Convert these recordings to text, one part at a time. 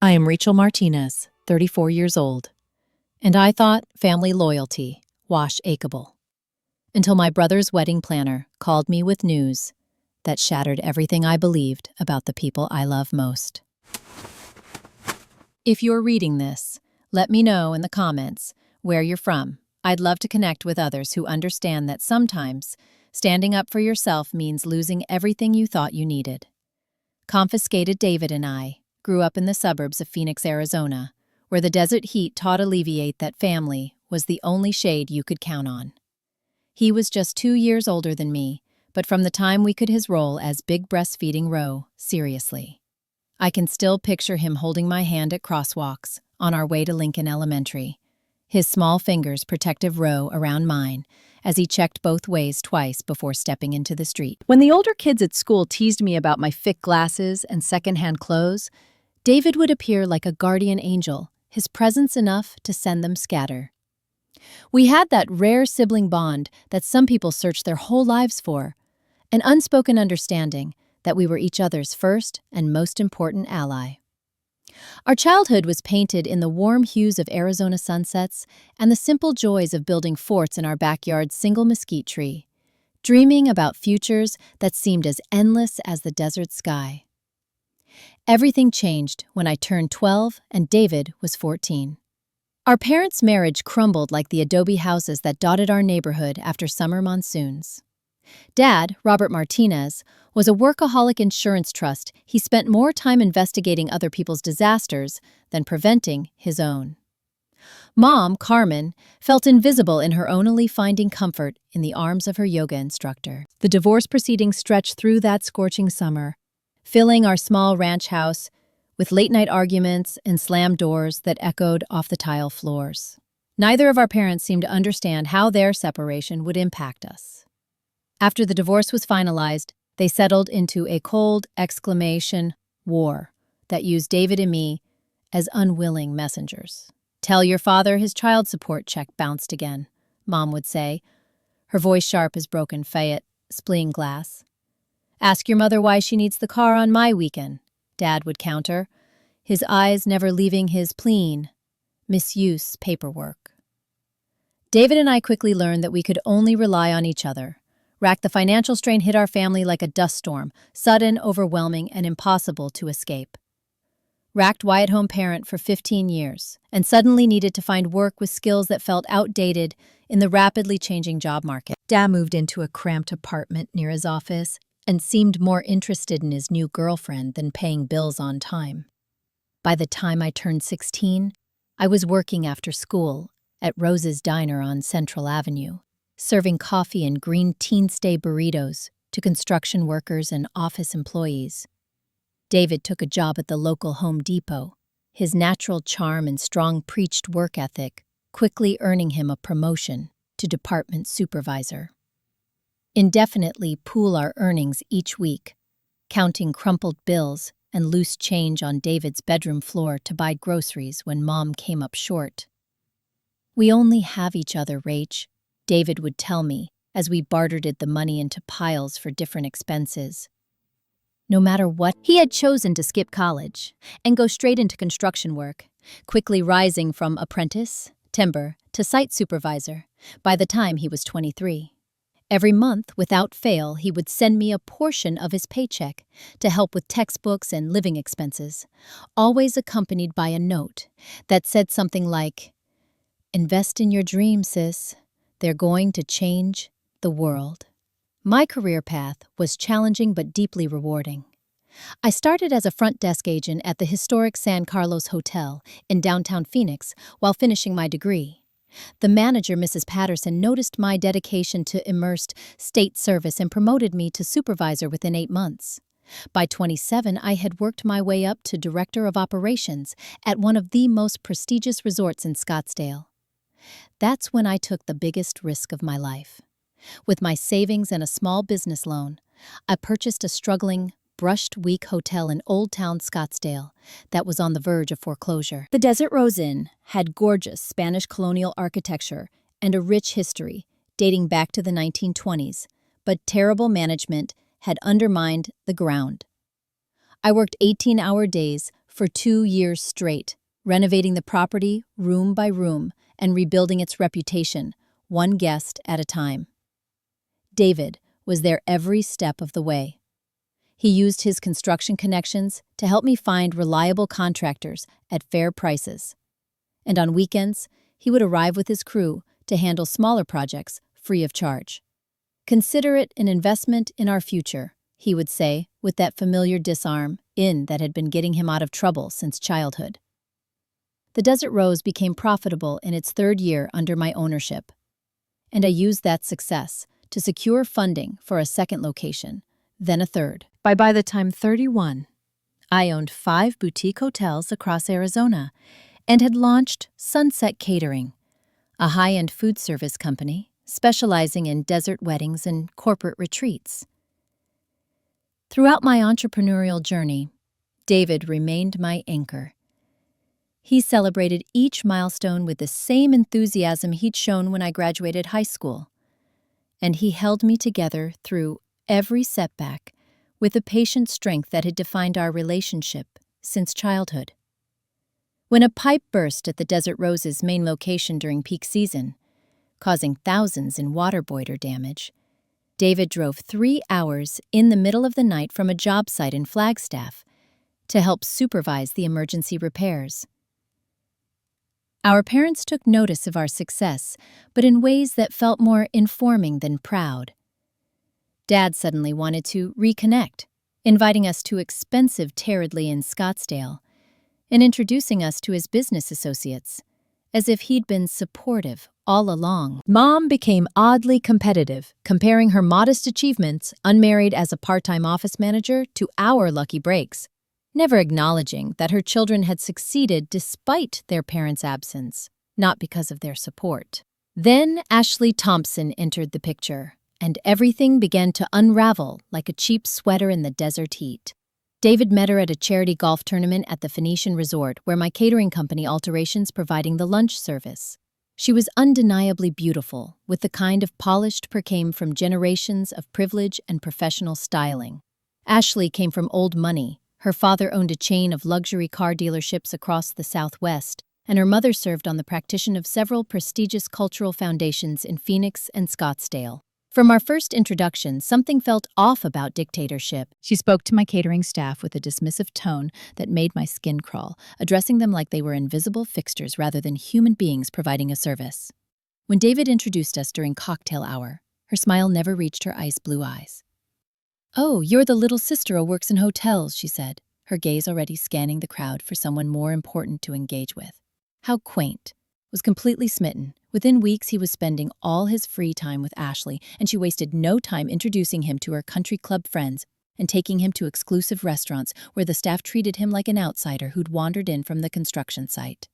I am Rachel Martinez, 34 years old, and I thought family loyalty, wash akeable. Until my brother's wedding planner called me with news that shattered everything I believed about the people I love most. If you're reading this, let me know in the comments where you're from. I'd love to connect with others who understand that sometimes standing up for yourself means losing everything you thought you needed. Confiscated David and I grew up in the suburbs of Phoenix, Arizona, where the desert heat taught alleviate that family was the only shade you could count on. He was just 2 years older than me, but from the time we could his role as big breastfeeding Ro seriously. I can still picture him holding my hand at crosswalks on our way to Lincoln Elementary, his small fingers protective Ro around mine as he checked both ways twice before stepping into the street. When the older kids at school teased me about my thick glasses and secondhand clothes, David would appear like a guardian angel, his presence enough to send them scatter. We had that rare sibling bond that some people search their whole lives for, an unspoken understanding that we were each other's first and most important ally. Our childhood was painted in the warm hues of Arizona sunsets and the simple joys of building forts in our backyard's single mesquite tree, dreaming about futures that seemed as endless as the desert sky. Everything changed when I turned 12 and David was 14. Our parents' marriage crumbled like the adobe houses that dotted our neighborhood after summer monsoons. Dad, Robert Martinez, was a workaholic insurance trust. He spent more time investigating other people's disasters than preventing his own. Mom, Carmen, felt invisible in her only finding comfort in the arms of her yoga instructor. The divorce proceedings stretched through that scorching summer, filling our small ranch house with late-night arguments and slammed doors that echoed off the tile floors. Neither of our parents seemed to understand how their separation would impact us. After the divorce was finalized, they settled into a cold exclamation war that used David and me as unwilling messengers. "Tell your father his child support check bounced again," Mom would say, her voice sharp as broken Fayette spleen glass. "Ask your mother why she needs the car on my weekend," Dad would counter, his eyes never leaving his clean, misuse paperwork. David and I quickly learned that we could only rely on each other. The financial strain hit our family like a dust storm, sudden, overwhelming, and impossible to escape. Racked stay-at-home parent for 15 years, and suddenly needed to find work with skills that felt outdated in the rapidly changing job market. Dad moved into a cramped apartment near his office and seemed more interested in his new girlfriend than paying bills on time. By the time I turned 16, I was working after school at Rose's Diner on Central Avenue, serving coffee and green teen-stay burritos to construction workers and office employees. David took a job at the local Home Depot, his natural charm and strong preached work ethic quickly earning him a promotion to department supervisor. Indefinitely pool our earnings each week, counting crumpled bills and loose change on David's bedroom floor to buy groceries when Mom came up short. "We only have each other, Rach," David would tell me as we bartered the money into piles for different expenses. No matter what, he had chosen to skip college and go straight into construction work, quickly rising from apprentice, timber, to site supervisor by the time he was 23. Every month, without fail, he would send me a portion of his paycheck to help with textbooks and living expenses, always accompanied by a note that said something like, "Invest in your dreams, sis. They're going to change the world." My career path was challenging but deeply rewarding. I started as a front desk agent at the historic San Carlos Hotel in downtown Phoenix while finishing my degree. The manager, Mrs. Patterson, noticed my dedication to immersed state service and promoted me to supervisor within 8 months. By 27, I had worked my way up to director of operations at one of the most prestigious resorts in Scottsdale. That's when I took the biggest risk of my life. With my savings and a small business loan, I purchased a struggling, brushed-weak hotel in Old Town Scottsdale that was on the verge of foreclosure. The Desert Rose Inn had gorgeous Spanish colonial architecture and a rich history dating back to the 1920s, but terrible management had undermined the ground. I worked 18-hour days, for 2 years straight, renovating the property room by room and rebuilding its reputation, one guest at a time. David was there every step of the way. He used his construction connections to help me find reliable contractors at fair prices. And on weekends, he would arrive with his crew to handle smaller projects free of charge. "Consider it an investment in our future," he would say, with that familiar disarm that had been getting him out of trouble since childhood. The Desert Rose became profitable in its 3rd year under my ownership, and I used that success to secure funding for a 2nd location, then a 3rd. By the time 31, I owned 5 boutique hotels across Arizona and had launched Sunset Catering, a high-end food service company specializing in desert weddings and corporate retreats. Throughout my entrepreneurial journey, David remained my anchor. He celebrated each milestone with the same enthusiasm he'd shown when I graduated high school, and he held me together through every setback with the patient strength that had defined our relationship since childhood. When a pipe burst at the Desert Rose's main location during peak season, causing thousands in water boiler damage, David drove 3 hours in the middle of the night from a job site in Flagstaff to help supervise the emergency repairs. Our parents took notice of our success, but in ways that felt more informing than proud. Dad suddenly wanted to reconnect, inviting us to expensive Terradley in Scottsdale and introducing us to his business associates, as if he'd been supportive all along. Mom became oddly competitive, comparing her modest achievements, unmarried as a part-time office manager, to our lucky breaks, never acknowledging that her children had succeeded despite their parents' absence, not because of their support. Then Ashley Thompson entered the picture, and everything began to unravel like a cheap sweater in the desert heat. David met her at a charity golf tournament at the Phoenician Resort, where my catering company Alterations providing the lunch service. She was undeniably beautiful, with the kind of polished percame from generations of privilege and professional styling. Ashley came from old money. Her father owned a chain of luxury car dealerships across the Southwest, and her mother served on the practitioner of several prestigious cultural foundations in Phoenix and Scottsdale. From our first introduction, something felt off about dictatorship. She spoke to my catering staff with a dismissive tone that made my skin crawl, addressing them like they were invisible fixtures rather than human beings providing a service. When David introduced us during cocktail hour, her smile never reached her ice blue eyes. "Oh, you're the little sister who works in hotels," she said, her gaze already scanning the crowd for someone more important to engage with. How quaint. Was completely smitten. Within weeks, he was spending all his free time with Ashley, and she wasted no time introducing him to her country club friends and taking him to exclusive restaurants where the staff treated him like an outsider who'd wandered in from the construction site.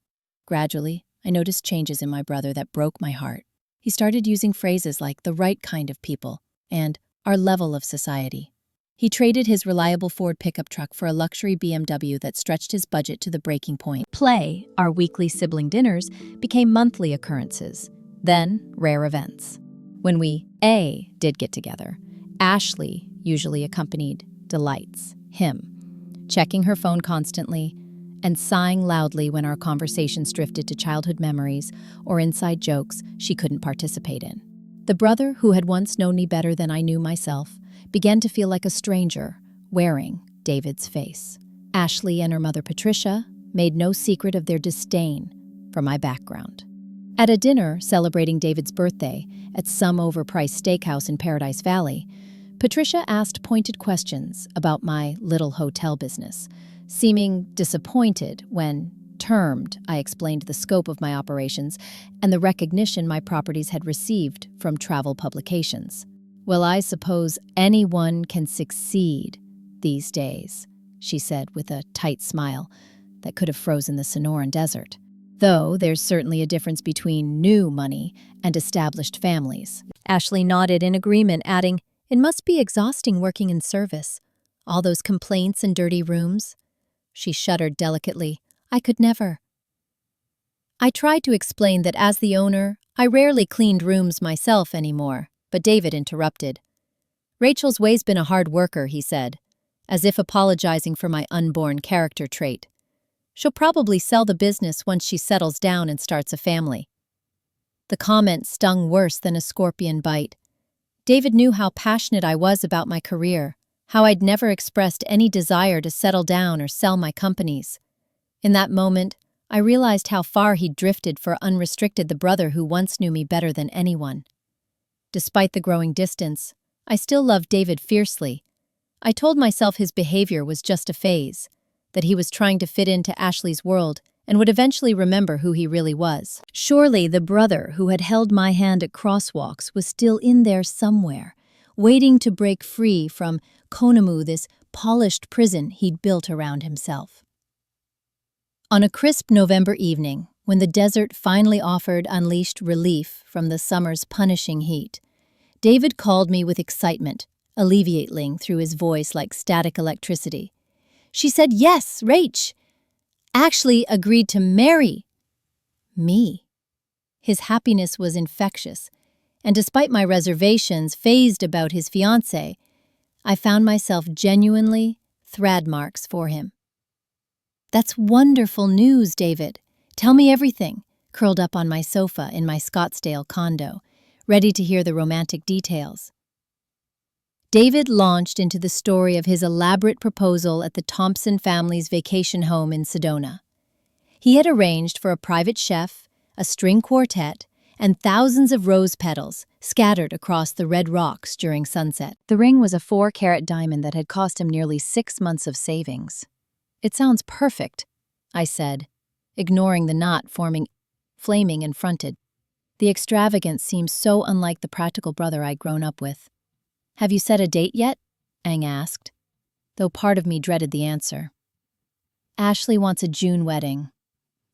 Gradually, I noticed changes in my brother that broke my heart. He started using phrases like "the right kind of people" and "our level of society." He traded his reliable Ford pickup truck for a luxury BMW that stretched his budget to the breaking point. Play, our weekly sibling dinners, became monthly occurrences, then rare events. When we did get together, Ashley usually accompanied delights, him, checking her phone constantly and sighing loudly when our conversations drifted to childhood memories or inside jokes she couldn't participate in. The brother who had once known me better than I knew myself began to feel like a stranger wearing David's face. Ashley and her mother Patricia made no secret of their disdain for my background. At a dinner celebrating David's birthday at some overpriced steakhouse in Paradise Valley, Patricia asked pointed questions about my little hotel business, seeming disappointed when, termed, I explained the scope of my operations and the recognition my properties had received from travel publications. "Well, I suppose anyone can succeed these days," she said with a tight smile that could have frozen the Sonoran Desert. "Though there's certainly a difference between new money and established families." Ashley nodded in agreement, adding, "It must be exhausting working in service. All those complaints and dirty rooms." She shuddered delicately. "I could never." I tried to explain that as the owner, I rarely cleaned rooms myself anymore. But David interrupted. "Rachel's way's been a hard worker," he said, as if apologizing for my unborn character trait. She'll probably sell the business once she settles down and starts a family. The comment stung worse than a scorpion bite. David knew how passionate I was about my career, how I'd never expressed any desire to settle down or sell my companies. In that moment, I realized how far he'd drifted for unrestricted the brother who once knew me better than anyone. Despite the growing distance, I still loved David fiercely. I told myself his behavior was just a phase, that he was trying to fit into Ashley's world and would eventually remember who he really was. Surely the brother who had held my hand at crosswalks was still in there somewhere, waiting to break free from Konamu, this polished prison he'd built around himself. On a crisp November evening, when the desert finally offered unleashed relief from the summer's punishing heat, David called me with excitement, alleviating through his voice like static electricity. She said, "Yes, Rach. Ashley agreed to marry me." His happiness was infectious, and despite my reservations phased about his fiancée, I found myself genuinely thread marks for him. "That's wonderful news, David. Tell me everything," curled up on my sofa in my Scottsdale condo, ready to hear the romantic details. David launched into the story of his elaborate proposal at the Thompson family's vacation home in Sedona. He had arranged for a private chef, a string quartet, and thousands of rose petals scattered across the red rocks during sunset. The ring was a 4-carat diamond that had cost him nearly 6 months of savings. "It sounds perfect," I said, ignoring the knot flaming and fronted. The extravagance seemed so unlike the practical brother I'd grown up with. "Have you set a date yet?" Aang asked, though part of me dreaded the answer. "Ashley wants a June wedding.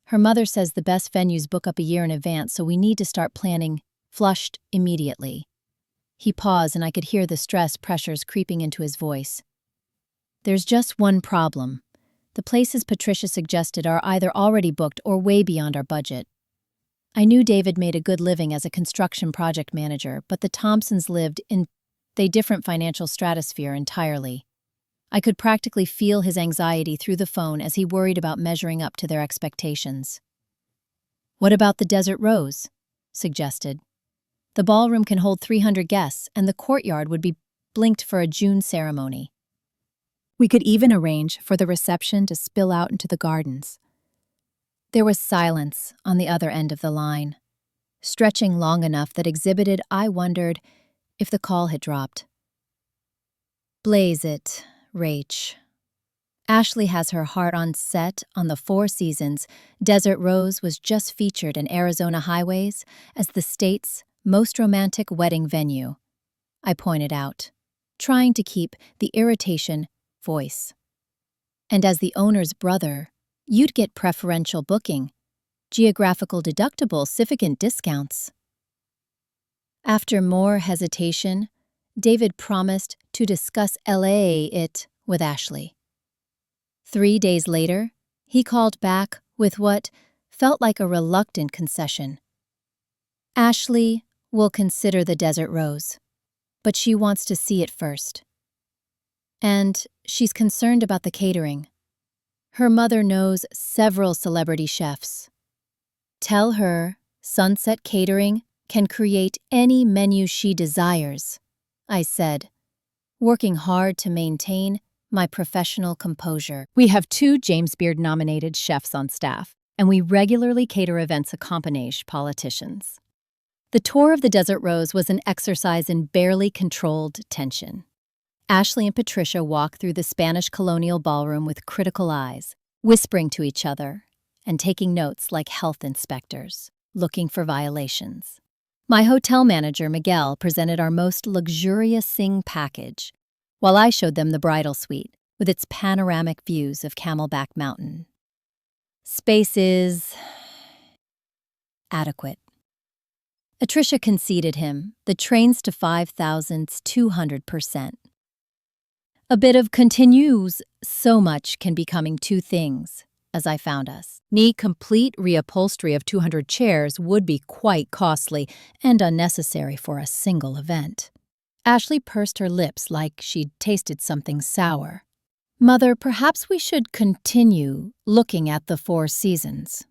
Her mother says the best venues book up a year in advance, so we need to start planning flushed immediately." He paused, and I could hear the stress pressures creeping into his voice. "There's just one problem. The places Patricia suggested are either already booked or way beyond our budget." I knew David made a good living as a construction project manager, but the Thompsons lived in a different financial stratosphere entirely. I could practically feel his anxiety through the phone as he worried about measuring up to their expectations. "What about the Desert Rose?" suggested. "The ballroom can hold 300 guests, and the courtyard would be blinked for a June ceremony. We could even arrange for the reception to spill out into the gardens." There was silence on the other end of the line, stretching long enough that exhibited I wondered if the call had dropped. "Blaze it, Rach. Ashley has her heart on set on the Four Seasons. Desert Rose was just featured in Arizona highways as the state's most romantic wedding venue," I pointed out, trying to keep the irritation voice. "And as the owner's brother, you'd get preferential booking, geographical deductible, significant discounts." After more hesitation, David promised to discuss it with Ashley. 3 days later, he called back with what felt like a reluctant concession. "Ashley will consider the Desert Rose, but she wants to see it first. And she's concerned about the catering. Her mother knows several celebrity chefs. Tell her Sunset Catering can create any menu she desires," I said, working hard to maintain my professional composure. "We have 2 James Beard-nominated chefs on staff, and we regularly cater events accompanying politicians." The tour of the Desert Rose was an exercise in barely controlled tension. Ashley and Patricia walked through the Spanish colonial ballroom with critical eyes, whispering to each other and taking notes like health inspectors, looking for violations. My hotel manager, Miguel, presented our most luxurious Sing package, while I showed them the bridal suite with its panoramic views of Camelback Mountain. Space is adequate. Patricia conceded him the trains to 5,200%. A bit of continues, so much can becoming 2 things, as I found us. Complete reupholstery of 200 chairs would be quite costly and unnecessary for a single event. Ashley pursed her lips like she'd tasted something sour. Mother, perhaps we should continue looking at the Four Seasons.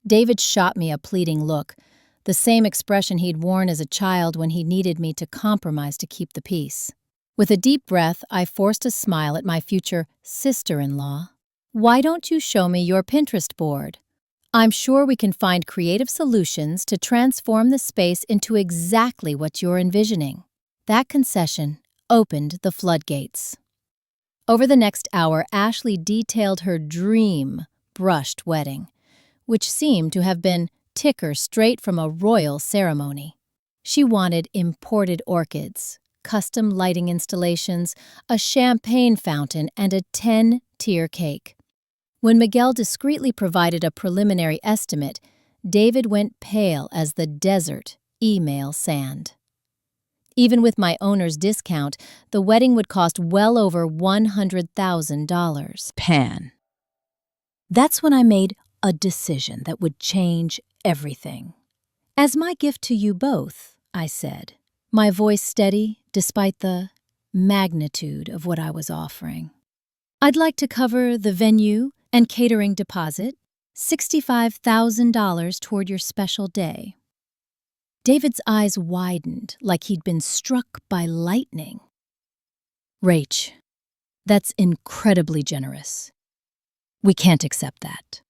David shot me a pleading look, the same expression he'd worn as a child when he needed me to compromise to keep the peace. With a deep breath, I forced a smile at my future sister-in-law. Why don't you show me your Pinterest board? I'm sure we can find creative solutions to transform the space into exactly what you're envisioning. That concession opened the floodgates. Over the next hour, Ashley detailed her dream brushed wedding, which seemed to have been ticker straight from a royal ceremony. She wanted imported orchids, custom lighting installations, a champagne fountain, and a 10-tier cake. When Miguel discreetly provided a preliminary estimate, David went pale as the desert email sand. Even with my owner's discount, the wedding would cost well over $100,000. Pan. That's when I made a decision that would change everything. As my gift to you both, I said, my voice steady despite the magnitude of what I was offering. I'd like to cover the venue and catering deposit, $65,000 toward your special day. David's eyes widened like he'd been struck by lightning. Rach, that's incredibly generous. We can't accept that.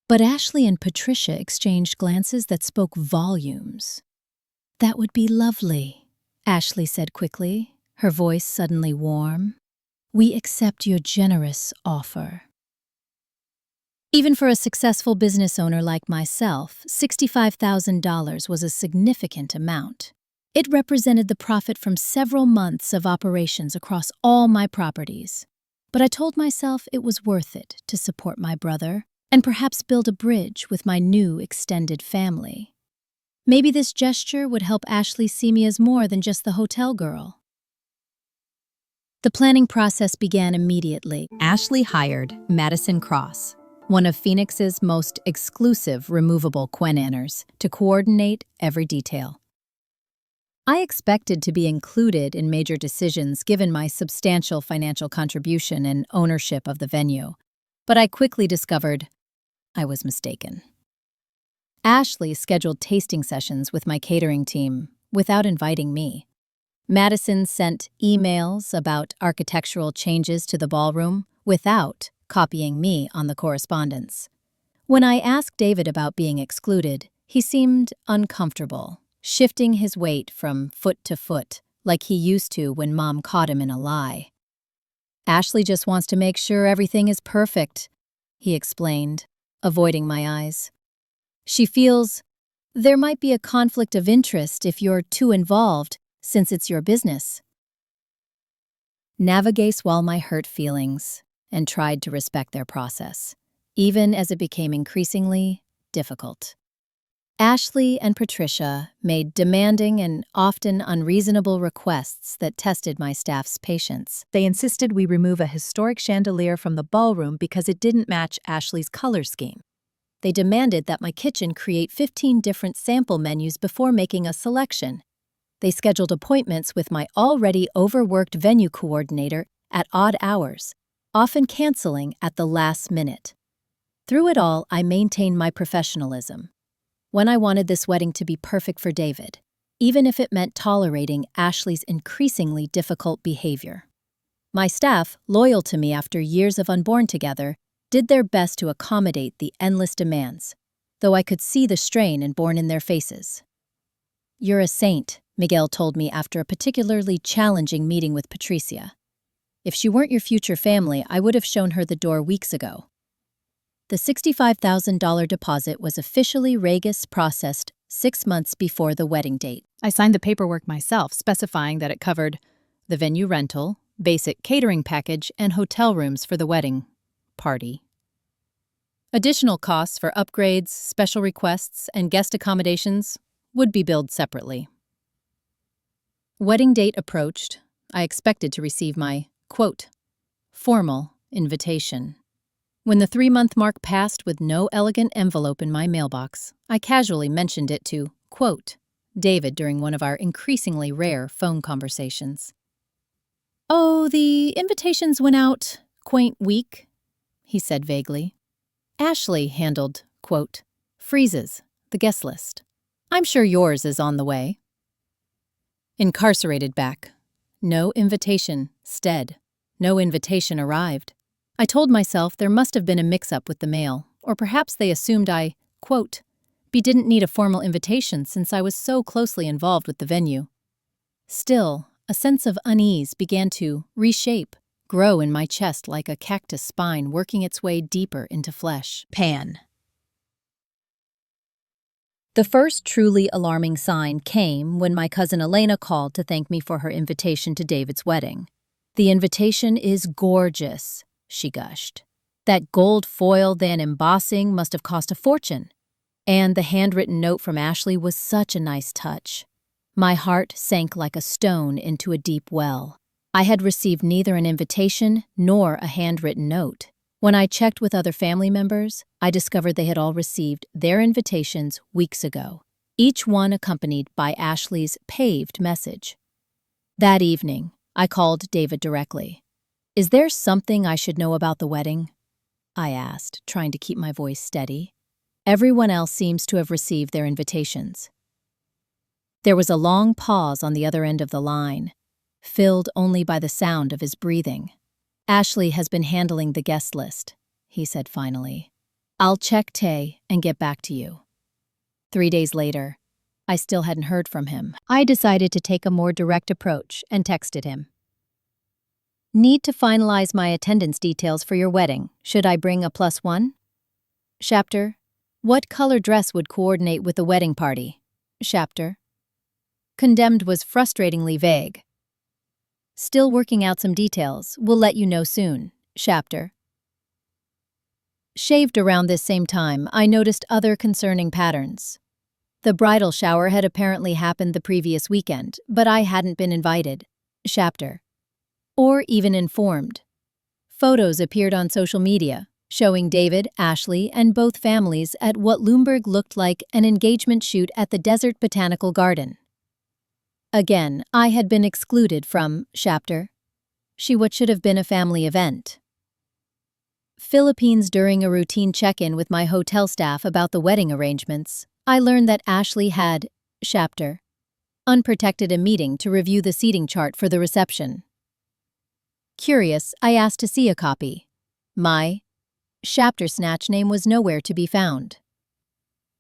But Ashley and Patricia exchanged glances that spoke volumes. That would be lovely, Ashley said quickly, her voice suddenly warm. We accept your generous offer. Even for a successful business owner like myself, $65,000 was a significant amount. It represented the profit from several months of operations across all my properties. But I told myself it was worth it to support my brother and perhaps build a bridge with my new extended family. Maybe this gesture would help Ashley see me as more than just the hotel girl. The planning process began immediately. Ashley hired Madison Cross, one of Phoenix's most exclusive removable Quenanners, to coordinate every detail. I expected to be included in major decisions given my substantial financial contribution and ownership of the venue, but I quickly discovered I was mistaken. Ashley scheduled tasting sessions with my catering team without inviting me. Madison sent emails about architectural changes to the ballroom without copying me on the correspondence. When I asked David about being excluded, he seemed uncomfortable, shifting his weight from foot to foot like he used to when Mom caught him in a lie. Ashley just wants to make sure everything is perfect, he explained, avoiding my eyes. She feels there might be a conflict of interest if you're too involved, since it's your business. Navigate while my hurt feelings and tried to respect their process, even as it became increasingly difficult. Ashley and Patricia made demanding and often unreasonable requests that tested my staff's patience. They insisted we remove a historic chandelier from the ballroom because it didn't match Ashley's color scheme. They demanded that my kitchen create 15 different sample menus before making a selection. They scheduled appointments with my already overworked venue coordinator at odd hours, often canceling at the last minute. Through it all, I maintained my professionalism. When I wanted this wedding to be perfect for David, even if it meant tolerating Ashley's increasingly difficult behavior. My staff, loyal to me after years of unborn together, did their best to accommodate the endless demands, though I could see the strain inborn in their faces. You're a saint, Miguel told me after a particularly challenging meeting with Patricia. If she weren't your future family, I would have shown her the door weeks ago. The $65,000 deposit was officially Regis processed 6 months before the wedding date. I signed the paperwork myself, specifying that it covered the venue rental, basic catering package, and hotel rooms for the wedding party. Additional costs for upgrades, special requests, and guest accommodations would be billed separately. Wedding date approached. I expected to receive my, quote, formal invitation. When the 3-month mark passed with no elegant envelope in my mailbox, I casually mentioned it to, quote, David during one of our increasingly rare phone conversations. "Oh, the invitations went out, quaint week," he said vaguely. "Ashley handled, quote, freezes, the guest list. I'm sure yours is on the way." Incarcerated back. No invitation, stead. No invitation arrived. I told myself there must have been a mix-up with the mail, or perhaps they assumed I, quote, didn't need a formal invitation since I was so closely involved with the venue. Still, a sense of unease began to reshape, grow in my chest like a cactus spine working its way deeper into flesh. Pan. The first truly alarming sign came when my cousin Elena called to thank me for her invitation to David's wedding. "The invitation is gorgeous," she gushed. "That gold foil then embossing must have cost a fortune. And the handwritten note from Ashley was such a nice touch." My heart sank like a stone into a deep well. I had received neither an invitation nor a handwritten note. When I checked with other family members, I discovered they had all received their invitations weeks ago, each one accompanied by Ashley's paved message. That evening, I called David directly. "Is there something I should know about the wedding?" I asked, trying to keep my voice steady. "Everyone else seems to have received their invitations." There was a long pause on the other end of the line, filled only by the sound of his breathing. "Ashley has been handling the guest list," he said finally. "I'll check Tay and get back to you." 3 days later, I still hadn't heard from him. I decided to take a more direct approach and texted him. "Need to finalize my attendance details for your wedding. Should I bring a +1? Chapter. What color dress would coordinate with the wedding party? Chapter. Condemned was frustratingly vague. Still working out some details. Will let you know soon. Chapter. Shaved around this same time, I noticed other concerning patterns. The bridal shower had apparently happened the previous weekend, but I hadn't been invited. Chapter. Or even informed. Photos appeared on social media, showing David, Ashley, and both families at what Bloomberg looked like an engagement shoot at the Desert Botanical Garden. Again, I had been excluded from Chapter. What should have been a family event. Philippines. During a routine check-in with my hotel staff about the wedding arrangements, I learned that Ashley had, Chapter, unprotected a meeting to review the seating chart for the reception. Curious, I asked to see a copy. My Chapter snatch name was nowhere to be found.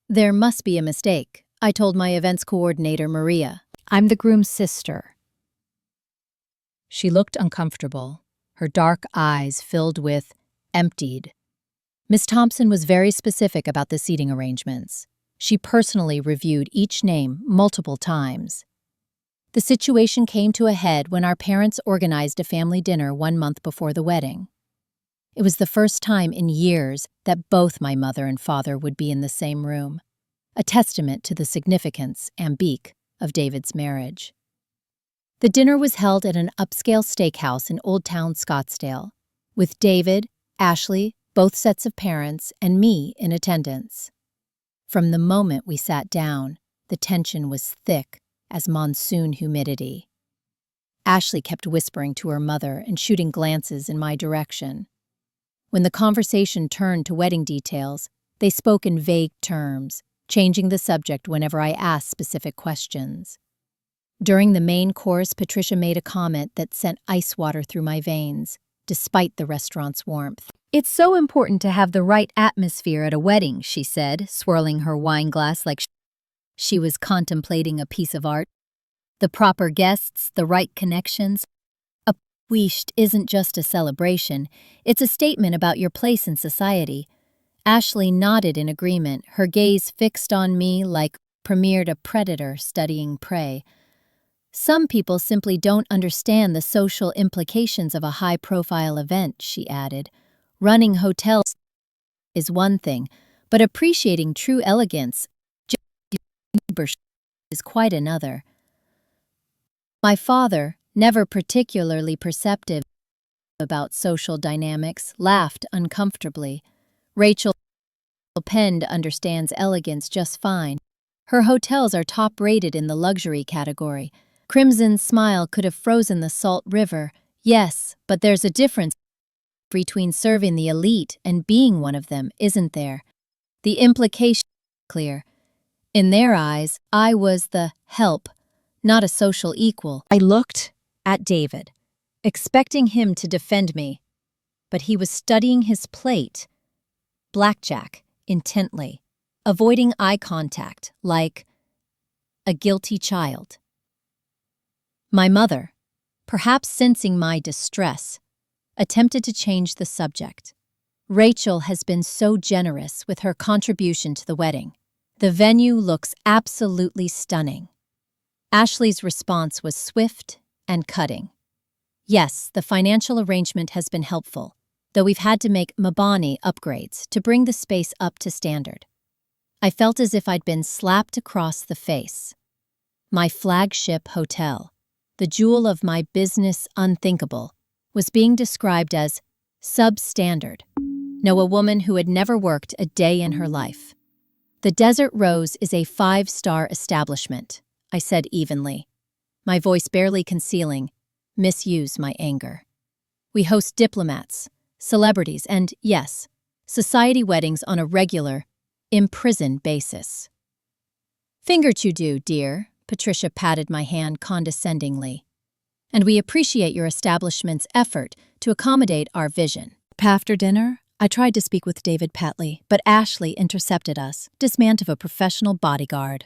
There must be a mistake, I told my events coordinator Maria. "I'm the groom's sister." She looked uncomfortable, her dark eyes filled with emptied. Miss Thompson was very specific about the seating arrangements. She personally reviewed each name multiple times. The situation came to a head when our parents organized a family dinner 1 month before the wedding. It was the first time in years that both my mother and father would be in the same room, a testament to the significance and beak of David's marriage. The dinner was held at an upscale steakhouse in Old Town Scottsdale, with David, Ashley, both sets of parents, and me in attendance. From the moment we sat down, the tension was thick as monsoon humidity. Ashley kept whispering to her mother and shooting glances in my direction. When the conversation turned to wedding details, they spoke in vague terms, changing the subject whenever I asked specific questions. During the main course, Patricia made a comment that sent ice water through my veins, despite the restaurant's warmth. "It's so important to have the right atmosphere at a wedding," she said, swirling her wine glass like she was contemplating a piece of art. "The proper guests, the right connections. A wish isn't just a celebration, it's a statement about your place in society." Ashley nodded in agreement, her gaze fixed on me like premiered a predator studying prey. "Some people simply don't understand the social implications of a high-profile event," she added. "Running hotels is one thing, but appreciating true elegance is quite another." My father, never particularly perceptive about social dynamics, laughed uncomfortably. "Rachel Pend understands elegance just fine. Her hotels are top-rated in the luxury category." Crimson's smile could have frozen the salt river, Yes, but there's a difference between serving the elite and being one of them, isn't there? The implication is clear. In their eyes, I was the help, not a social equal. I looked at David, expecting him to defend me, but he was studying his plate, blackjack, intently, avoiding eye contact like a guilty child. My mother, perhaps sensing my distress, attempted to change the subject. Rachel has been so generous with her contribution to the wedding. The venue looks absolutely stunning. Ashley's response was swift and cutting. Yes, the financial arrangement has been helpful, though we've had to make Mabani upgrades to bring the space up to standard. I felt as if I'd been slapped across the face. My flagship hotel, the jewel of my business unthinkable, was being described as substandard. No, a woman who had never worked a day in her life. The Desert Rose is a 5-star establishment, I said evenly, my voice barely concealing, misuse my anger. We host diplomats, celebrities, and, yes, society weddings on a regular, in-prison basis. Finger to do, dear, Patricia patted my hand condescendingly. And we appreciate your establishment's effort to accommodate our vision. After dinner, I tried to speak with David Patley, but Ashley intercepted us, dismant of a professional bodyguard.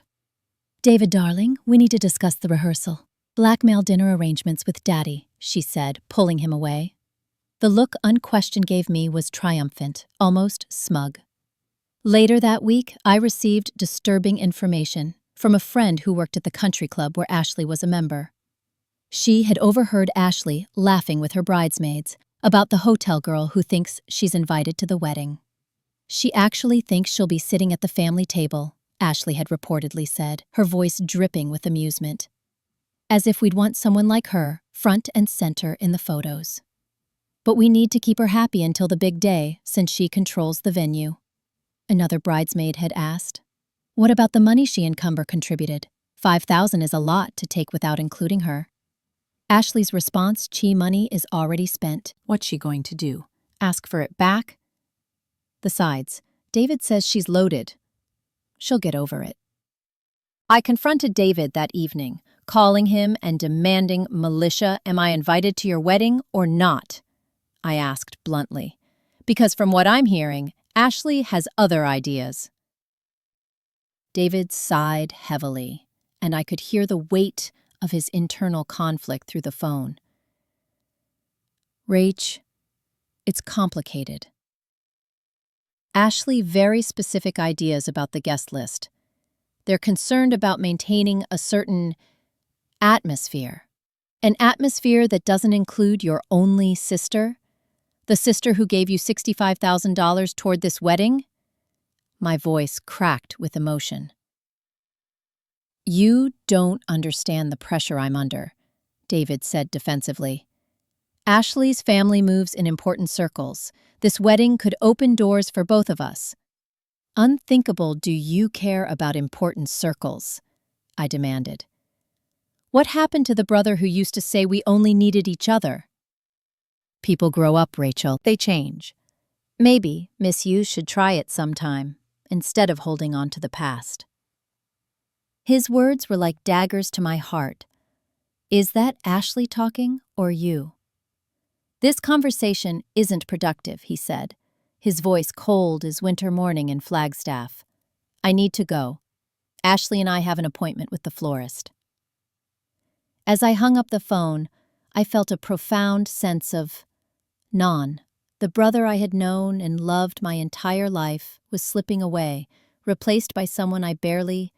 David, darling, we need to discuss the rehearsal. Blackmail dinner arrangements with Daddy, she said, pulling him away. The look Unquestioned gave me was triumphant, almost smug. Later that week, I received disturbing information from a friend who worked at the country club where Ashley was a member. She had overheard Ashley laughing with her bridesmaids about the hotel girl who thinks she's invited to the wedding. She actually thinks she'll be sitting at the family table, Ashley had reportedly said, her voice dripping with amusement. As if we'd want someone like her, front and center in the photos. But we need to keep her happy until the big day, since she controls the venue. Another bridesmaid had asked. What about the money she and Cumber contributed? $5,000 is a lot to take without including her. Ashley's response, Chi money is already spent. What's she going to do? Ask for it back? Besides, David says she's loaded. She'll get over it. I confronted David that evening, calling him and demanding, Militia, am I invited to your wedding or not? I asked bluntly. Because from what I'm hearing, Ashley has other ideas. David sighed heavily, and I could hear the weight of his internal conflict through the phone. Rach, it's complicated. Ashley very specific ideas about the guest list. They're concerned about maintaining a certain atmosphere. An atmosphere that doesn't include your only sister? The sister who gave you $65,000 toward this wedding? My voice cracked with emotion. You don't understand the pressure I'm under, David said defensively. Ashley's family moves in important circles. This wedding could open doors for both of us. Unthinkable, do you care about important circles? I demanded. What happened to the brother who used to say we only needed each other? People grow up, Rachel. They change. Maybe Miss You should try it sometime, instead of holding on to the past. His words were like daggers to my heart. Is that Ashley talking or you? This conversation isn't productive, he said, his voice cold as winter morning in Flagstaff. I need to go. Ashley and I have an appointment with the florist. As I hung up the phone, I felt a profound sense of the brother I had known and loved my entire life was slipping away, replaced by someone I barely.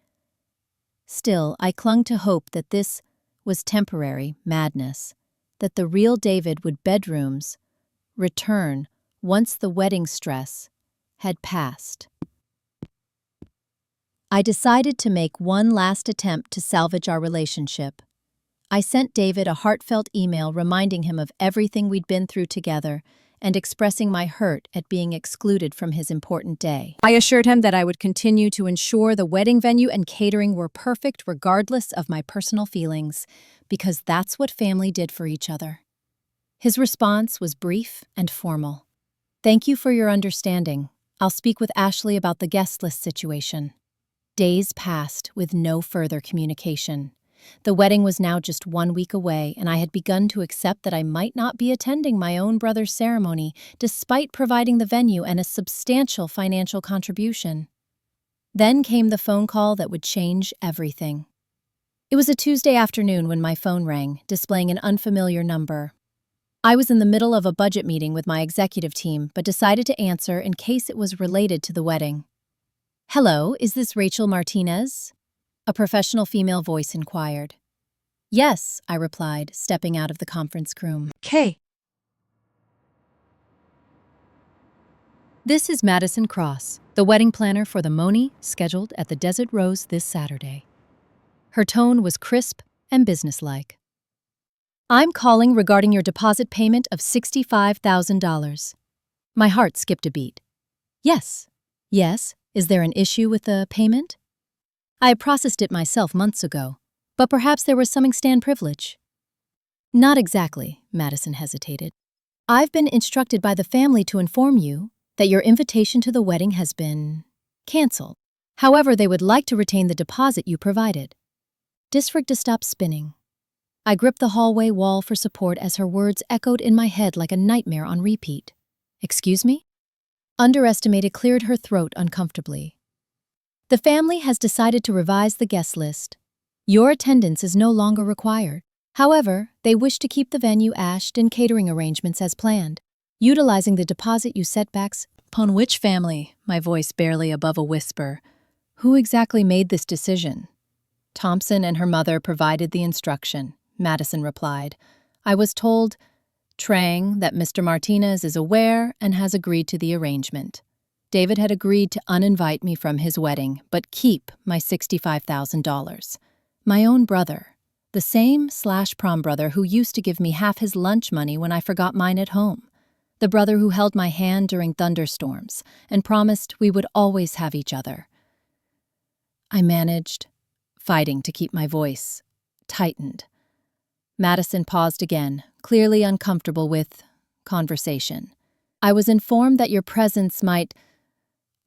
Still, I clung to hope that this was temporary madness, that the real David would return once the wedding stress had passed. I decided to make one last attempt to salvage our relationship. I sent David a heartfelt email reminding him of everything we'd been through together and expressing my hurt at being excluded from his important day. I assured him that I would continue to ensure the wedding venue and catering were perfect regardless of my personal feelings, because that's what family did for each other. His response was brief and formal. "Thank you for your understanding. I'll speak with Ashley about the guest list situation." Days passed with no further communication. The wedding was now just 1 week away, and I had begun to accept that I might not be attending my own brother's ceremony, despite providing the venue and a substantial financial contribution. Then came the phone call that would change everything. It was a Tuesday afternoon when my phone rang, displaying an unfamiliar number. I was in the middle of a budget meeting with my executive team, but decided to answer in case it was related to the wedding. "Hello, is this Rachel Martinez?" A professional female voice inquired. "Yes," I replied, stepping out of the conference room. K. This is Madison Cross, the wedding planner for the Moni, scheduled at the Desert Rose this Saturday. Her tone was crisp and businesslike. "I'm calling regarding your deposit payment of $65,000. My heart skipped a beat. Yes. Is there an issue with the payment? I had processed it myself months ago, but perhaps there was some extant privilege." "Not exactly," Madison hesitated. "I've been instructed by the family to inform you that your invitation to the wedding has been canceled. However, they would like to retain the deposit you provided." Disfragta stopped spinning. I gripped the hallway wall for support as her words echoed in my head like a nightmare on repeat. "Excuse me?" Underestimated cleared her throat uncomfortably. "The family has decided to revise the guest list. Your attendance is no longer required. However, they wish to keep the venue ashed and catering arrangements as planned, utilizing the deposit you setbacks." "Upon which family?" My voice barely above a whisper. "Who exactly made this decision?" "Thompson and her mother provided the instruction," Madison replied. "I was told, Trang, that Mr. Martinez is aware and has agreed to the arrangement. David had agreed to uninvite me from his wedding, but keep my $65,000. My own brother, the same/prom brother who used to give me half his lunch money when I forgot mine at home. The brother who held my hand during thunderstorms and promised we would always have each other." I managed, fighting to keep my voice tightened. Madison paused again, clearly uncomfortable with conversation. "I was informed that your presence might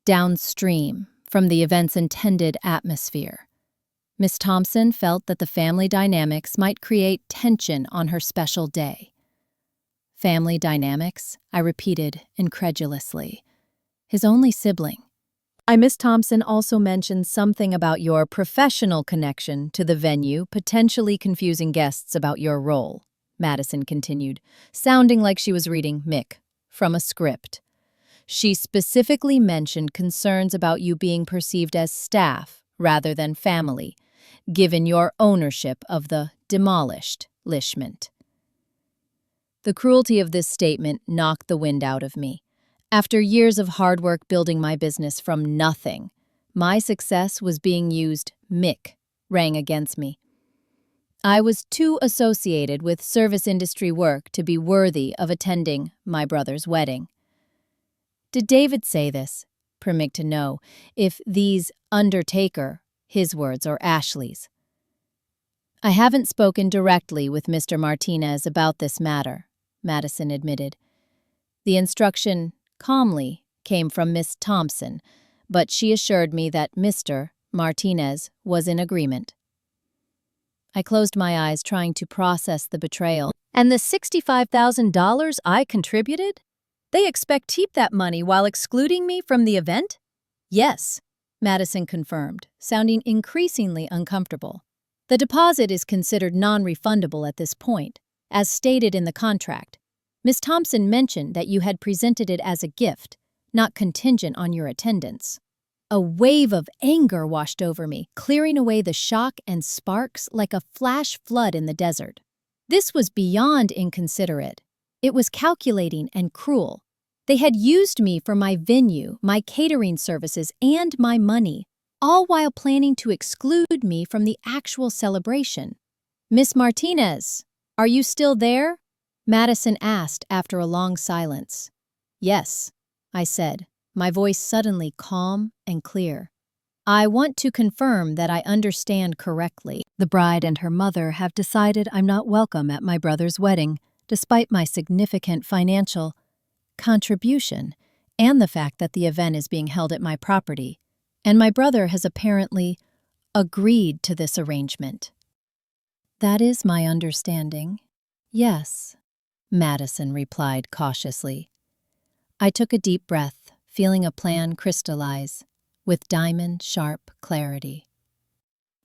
downstream from the event's intended atmosphere. Miss Thompson felt that the family dynamics might create tension on her special day." "Family dynamics?" I repeated incredulously. "His only sibling." Miss Thompson also mentioned something about your professional connection to the venue, potentially confusing guests about your role," Madison continued, sounding like she was reading Mick from a script. "She specifically mentioned concerns about you being perceived as staff rather than family, given your ownership of the demolished lishment." The cruelty of this statement knocked the wind out of me. After years of hard work building my business from nothing, my success was being used. Mick rang against me. I was too associated with service industry work to be worthy of attending my brother's wedding. "Did David say this?" Permit to know if these undertaker, his words or Ashley's. "I haven't spoken directly with Mr. Martinez about this matter," Madison admitted. "The instruction calmly came from Miss Thompson, but she assured me that Mr. Martinez was in agreement." I closed my eyes, trying to process the betrayal. "And the $65,000 I contributed? They expect to keep that money while excluding me from the event?" "Yes," Madison confirmed, sounding increasingly uncomfortable. "The deposit is considered non-refundable at this point, as stated in the contract. Miss Thompson mentioned that you had presented it as a gift, not contingent on your attendance." A wave of anger washed over me, clearing away the shock and sparks like a flash flood in the desert. This was beyond inconsiderate. It was calculating and cruel. They had used me for my venue, my catering services, and my money, all while planning to exclude me from the actual celebration. "Miss Martinez, are you still there?" Madison asked after a long silence. "Yes," I said, my voice suddenly calm and clear. "I want to confirm that I understand correctly. The bride and her mother have decided I'm not welcome at my brother's wedding, despite my significant financial contribution and the fact that the event is being held at my property, and my brother has apparently agreed to this arrangement. That is my understanding. Yes, Madison replied cautiously. I took a deep breath, feeling a plan crystallize with diamond-sharp clarity.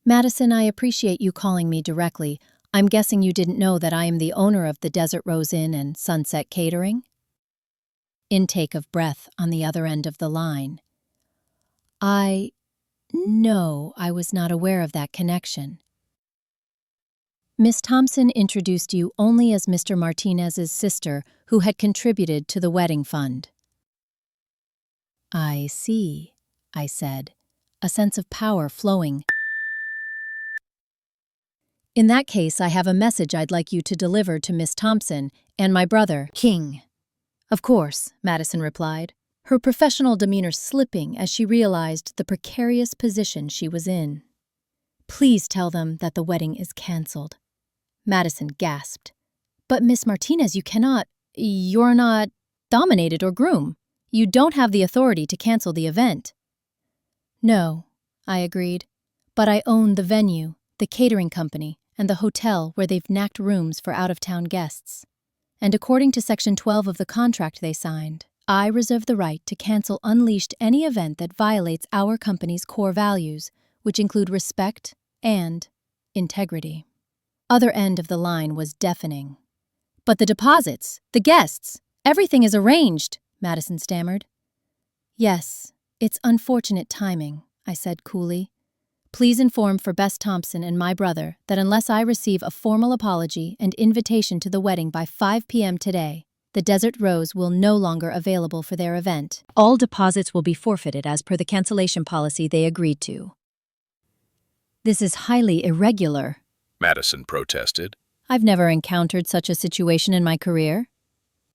Madison, I appreciate you calling me directly. I'm guessing you didn't know that I am the owner of the Desert Rose Inn and Sunset Catering? Intake of breath on the other end of the line. No, I was not aware of that connection. Miss Thompson introduced you only as Mr. Martinez's sister who had contributed to the wedding fund. I see, I said, a sense of power flowing. In that case, I have a message I'd like you to deliver to Miss Thompson and my brother, King. Of course, Madison replied, her professional demeanor slipping as she realized the precarious position she was in. Please tell them that the wedding is canceled. Madison gasped. But Miss Martinez, you're not dominated or groom. You don't have the authority to cancel the event. No, I agreed, but I own the venue, the catering company, and the hotel where they've knacked rooms for out-of-town guests. And according to Section 12 of the contract they signed, I reserve the right to cancel unleashed any event that violates our company's core values, which include respect and integrity. Other end of the line was deafening. But the deposits, the guests, everything is arranged, Madison stammered. Yes, it's unfortunate timing, I said coolly. Please inform for Bess Thompson and my brother that unless I receive a formal apology and invitation to the wedding by 5 p.m. today, the Desert Rose will no longer available for their event. All deposits will be forfeited as per the cancellation policy they agreed to. This is highly irregular, Madison protested. I've never encountered such a situation in my career.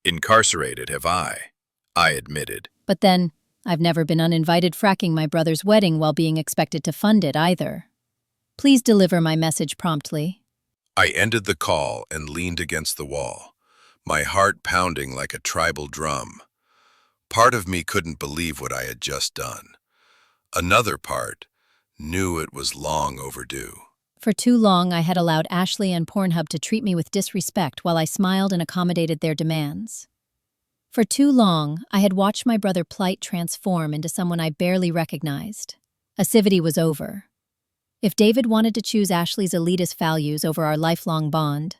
Incarcerated have I admitted. But then, I've never been uninvited fracking my brother's wedding while being expected to fund it either. Please deliver my message promptly. I ended the call and leaned against the wall, my heart pounding like a tribal drum. Part of me couldn't believe what I had just done. Another part knew it was long overdue. For too long, I had allowed Ashley and Pornhub to treat me with disrespect while I smiled and accommodated their demands. For too long, I had watched my brother plight transform into someone I barely recognized. Activity was over. If David wanted to choose Ashley's elitist values over our lifelong bond,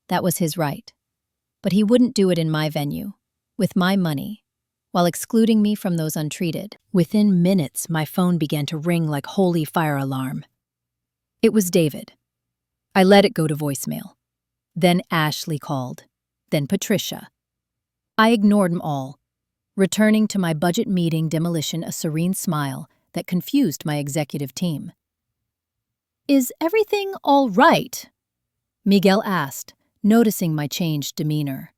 that was his right. But he wouldn't do it in my venue, with my money, while excluding me from those untreated. Within minutes, my phone began to ring like holy fire alarm. It was David. I let it go to voicemail. Then Ashley called. Then Patricia. I ignored them all, returning to my budget meeting demolition a serene smile that confused my executive team. Is everything all right? Miguel asked, noticing my changed demeanor.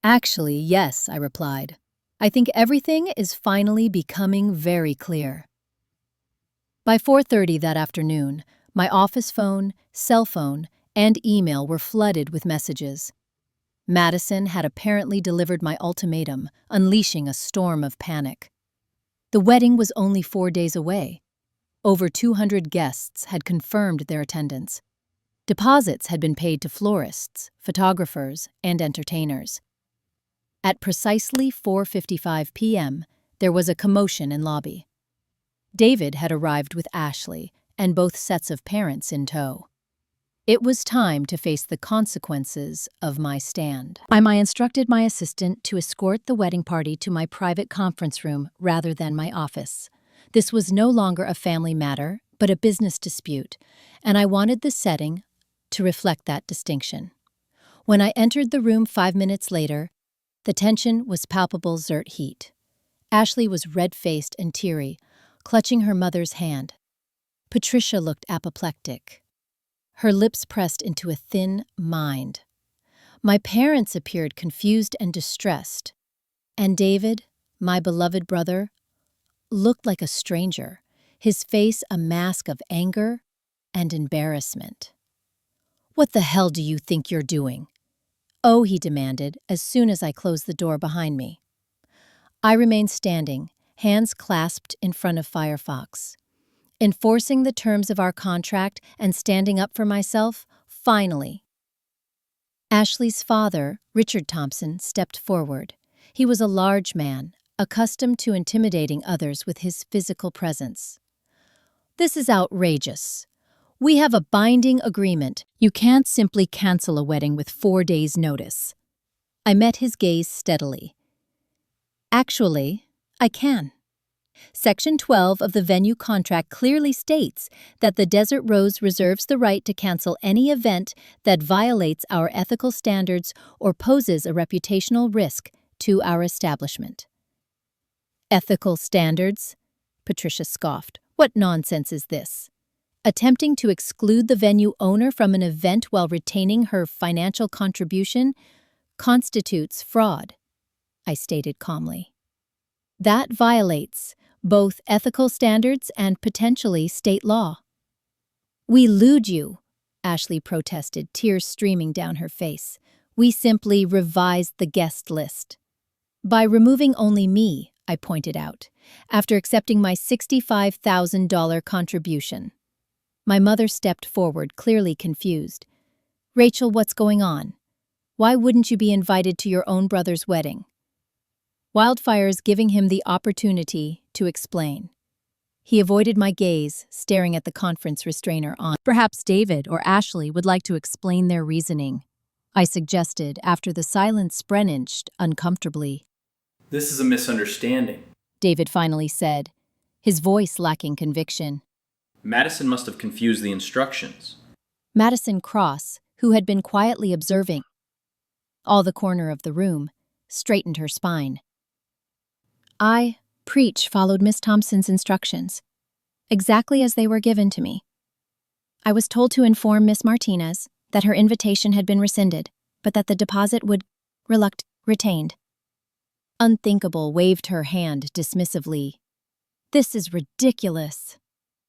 Actually, yes, I replied. I think everything is finally becoming very clear. By 4:30 that afternoon, my office phone, cell phone, and email were flooded with messages. Madison had apparently delivered my ultimatum, unleashing a storm of panic. The wedding was only 4 days away. Over 200 guests had confirmed their attendance. Deposits had been paid to florists, photographers, and entertainers. At precisely 4:55 p.m., there was a commotion in lobby. David had arrived with Ashley and both sets of parents in tow. It was time to face the consequences of my stand. I instructed my assistant to escort the wedding party to my private conference room rather than my office. This was no longer a family matter, but a business dispute, and I wanted the setting to reflect that distinction. When I entered the room 5 minutes later, the tension was palpable zert heat. Ashley was red-faced and teary, clutching her mother's hand. Patricia looked apoplectic, her lips pressed into a thin mind. My parents appeared confused and distressed, and David, my beloved brother, looked like a stranger, his face a mask of anger and embarrassment. "What the hell do you think you're doing?" Oh, he demanded, as soon as I closed the door behind me. I remained standing, hands clasped in front of Firefox. Enforcing the terms of our contract and standing up for myself, finally. Ashley's father, Richard Thompson, stepped forward. He was a large man, accustomed to intimidating others with his physical presence. This is outrageous. We have a binding agreement. You can't simply cancel a wedding with 4 days' notice. I met his gaze steadily. Actually, I can. Section 12 of the venue contract clearly states that the Desert Rose reserves the right to cancel any event that violates our ethical standards or poses a reputational risk to our establishment. Ethical standards? Patricia scoffed. What nonsense is this? Attempting to exclude the venue owner from an event while retaining her financial contribution constitutes fraud, I stated calmly. That violates both ethical standards and potentially state law. We lewd you, Ashley protested, tears streaming down her face. We simply revised the guest list. By removing only me, I pointed out, after accepting my $65,000 contribution. My mother stepped forward, clearly confused. Rachel, what's going on? Why wouldn't you be invited to your own brother's wedding? Wildfire's giving him the opportunity to explain. He avoided my gaze, staring at the conference restrainer on. Perhaps David or Ashley would like to explain their reasoning, I suggested after the silence inched uncomfortably. This is a misunderstanding. David finally said, his voice lacking conviction. Madison must have confused the instructions. Madison Cross, who had been quietly observing all the corner of the room, straightened her spine. I, Preach, followed Miss Thompson's instructions, exactly as they were given to me. I was told to inform Miss Martinez that her invitation had been rescinded, but that the deposit would retained. Unthinkable waved her hand dismissively. This is ridiculous.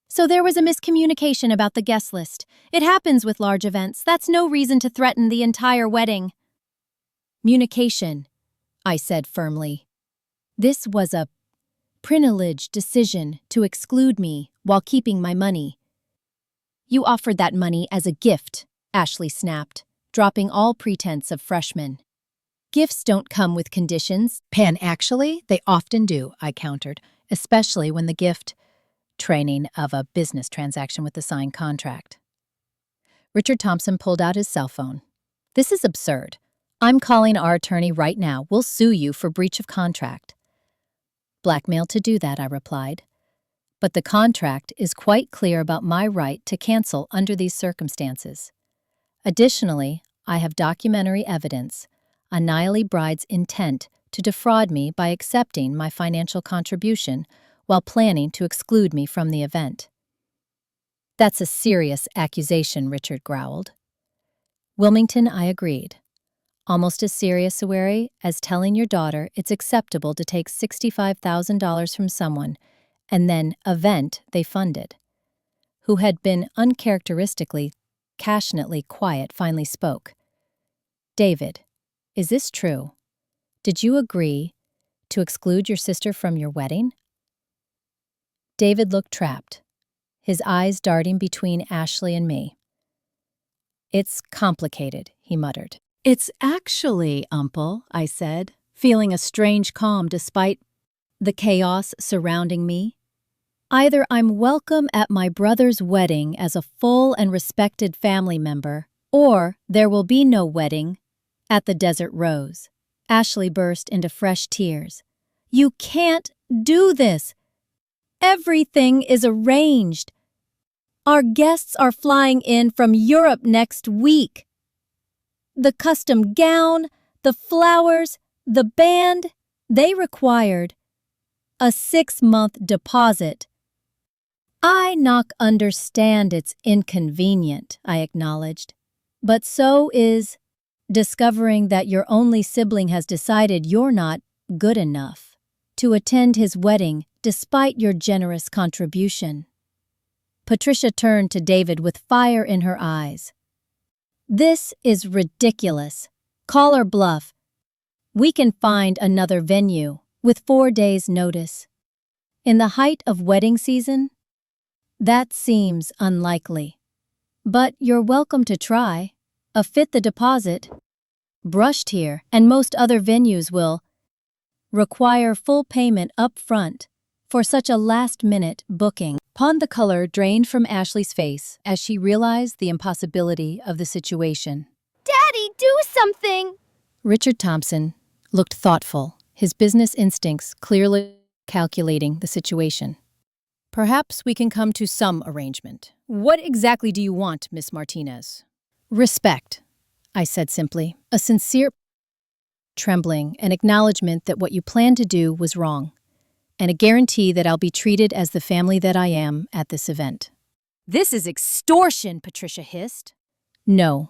So there was a miscommunication about the guest list. It happens with large events. That's no reason to threaten the entire wedding. Communication, I said firmly. This was a privileged decision to exclude me while keeping my money. You offered that money as a gift, Ashley snapped, dropping all pretense of freshman. Gifts don't come with conditions. Actually, they often do, I countered, especially when the gift training of a business transaction with the signed contract. Richard Thompson pulled out his cell phone. This is absurd. I'm calling our attorney right now. We'll sue you for breach of contract. Blackmail to do that, I replied. But the contract is quite clear about my right to cancel under these circumstances. Additionally, I have documentary evidence on Niley Bride's intent to defraud me by accepting my financial contribution while planning to exclude me from the event. That's a serious accusation, Richard growled. Wilmington, I agreed. Almost as serious, Sawari, as telling your daughter it's acceptable to take $65,000 from someone and then event they funded. Who had been uncharacteristically, passionately quiet, finally spoke. David, is this true? Did you agree to exclude your sister from your wedding? David looked trapped, his eyes darting between Ashley and me. It's complicated, he muttered. It's actually, Uncle, I said, feeling a strange calm despite the chaos surrounding me. Either I'm welcome at my brother's wedding as a full and respected family member, or there will be no wedding at the Desert Rose. Ashley burst into fresh tears. You can't do this. Everything is arranged. Our guests are flying in from Europe next week. The custom gown, the flowers, the band, they required a 6-month deposit. I not understand it's inconvenient, I acknowledged. But so is discovering that your only sibling has decided you're not good enough to attend his wedding despite your generous contribution. Patricia turned to David with fire in her eyes. This is ridiculous. Call or bluff. We can find another venue with 4 days' notice. In the height of wedding season? That seems unlikely. But you're welcome to try. Fit the deposit. Brushed here, and most other venues will require full payment up front for such a last-minute booking. Upon the color drained from Ashley's face as she realized the impossibility of the situation. Daddy, do something! Richard Thompson looked thoughtful, his business instincts clearly calculating the situation. Perhaps we can come to some arrangement. What exactly do you want, Miss Martinez? Respect, I said simply, a sincere trembling, an acknowledgement that what you planned to do was wrong, and a guarantee that I'll be treated as the family that I am at this event. This is extortion, Patricia hissed. No,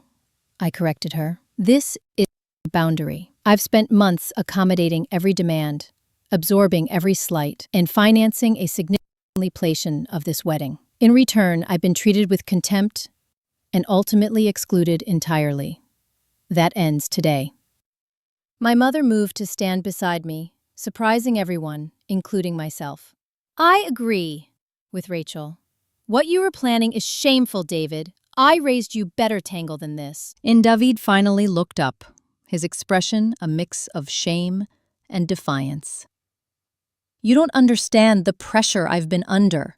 I corrected her. This is a boundary. I've spent months accommodating every demand, absorbing every slight, and financing a significant completion of this wedding. In return, I've been treated with contempt and ultimately excluded entirely. That ends today. My mother moved to stand beside me, surprising everyone, including myself. I agree with Rachel. What you were planning is shameful, David. I raised you better tangle than this. And David finally looked up, his expression a mix of shame and defiance. You don't understand the pressure I've been under.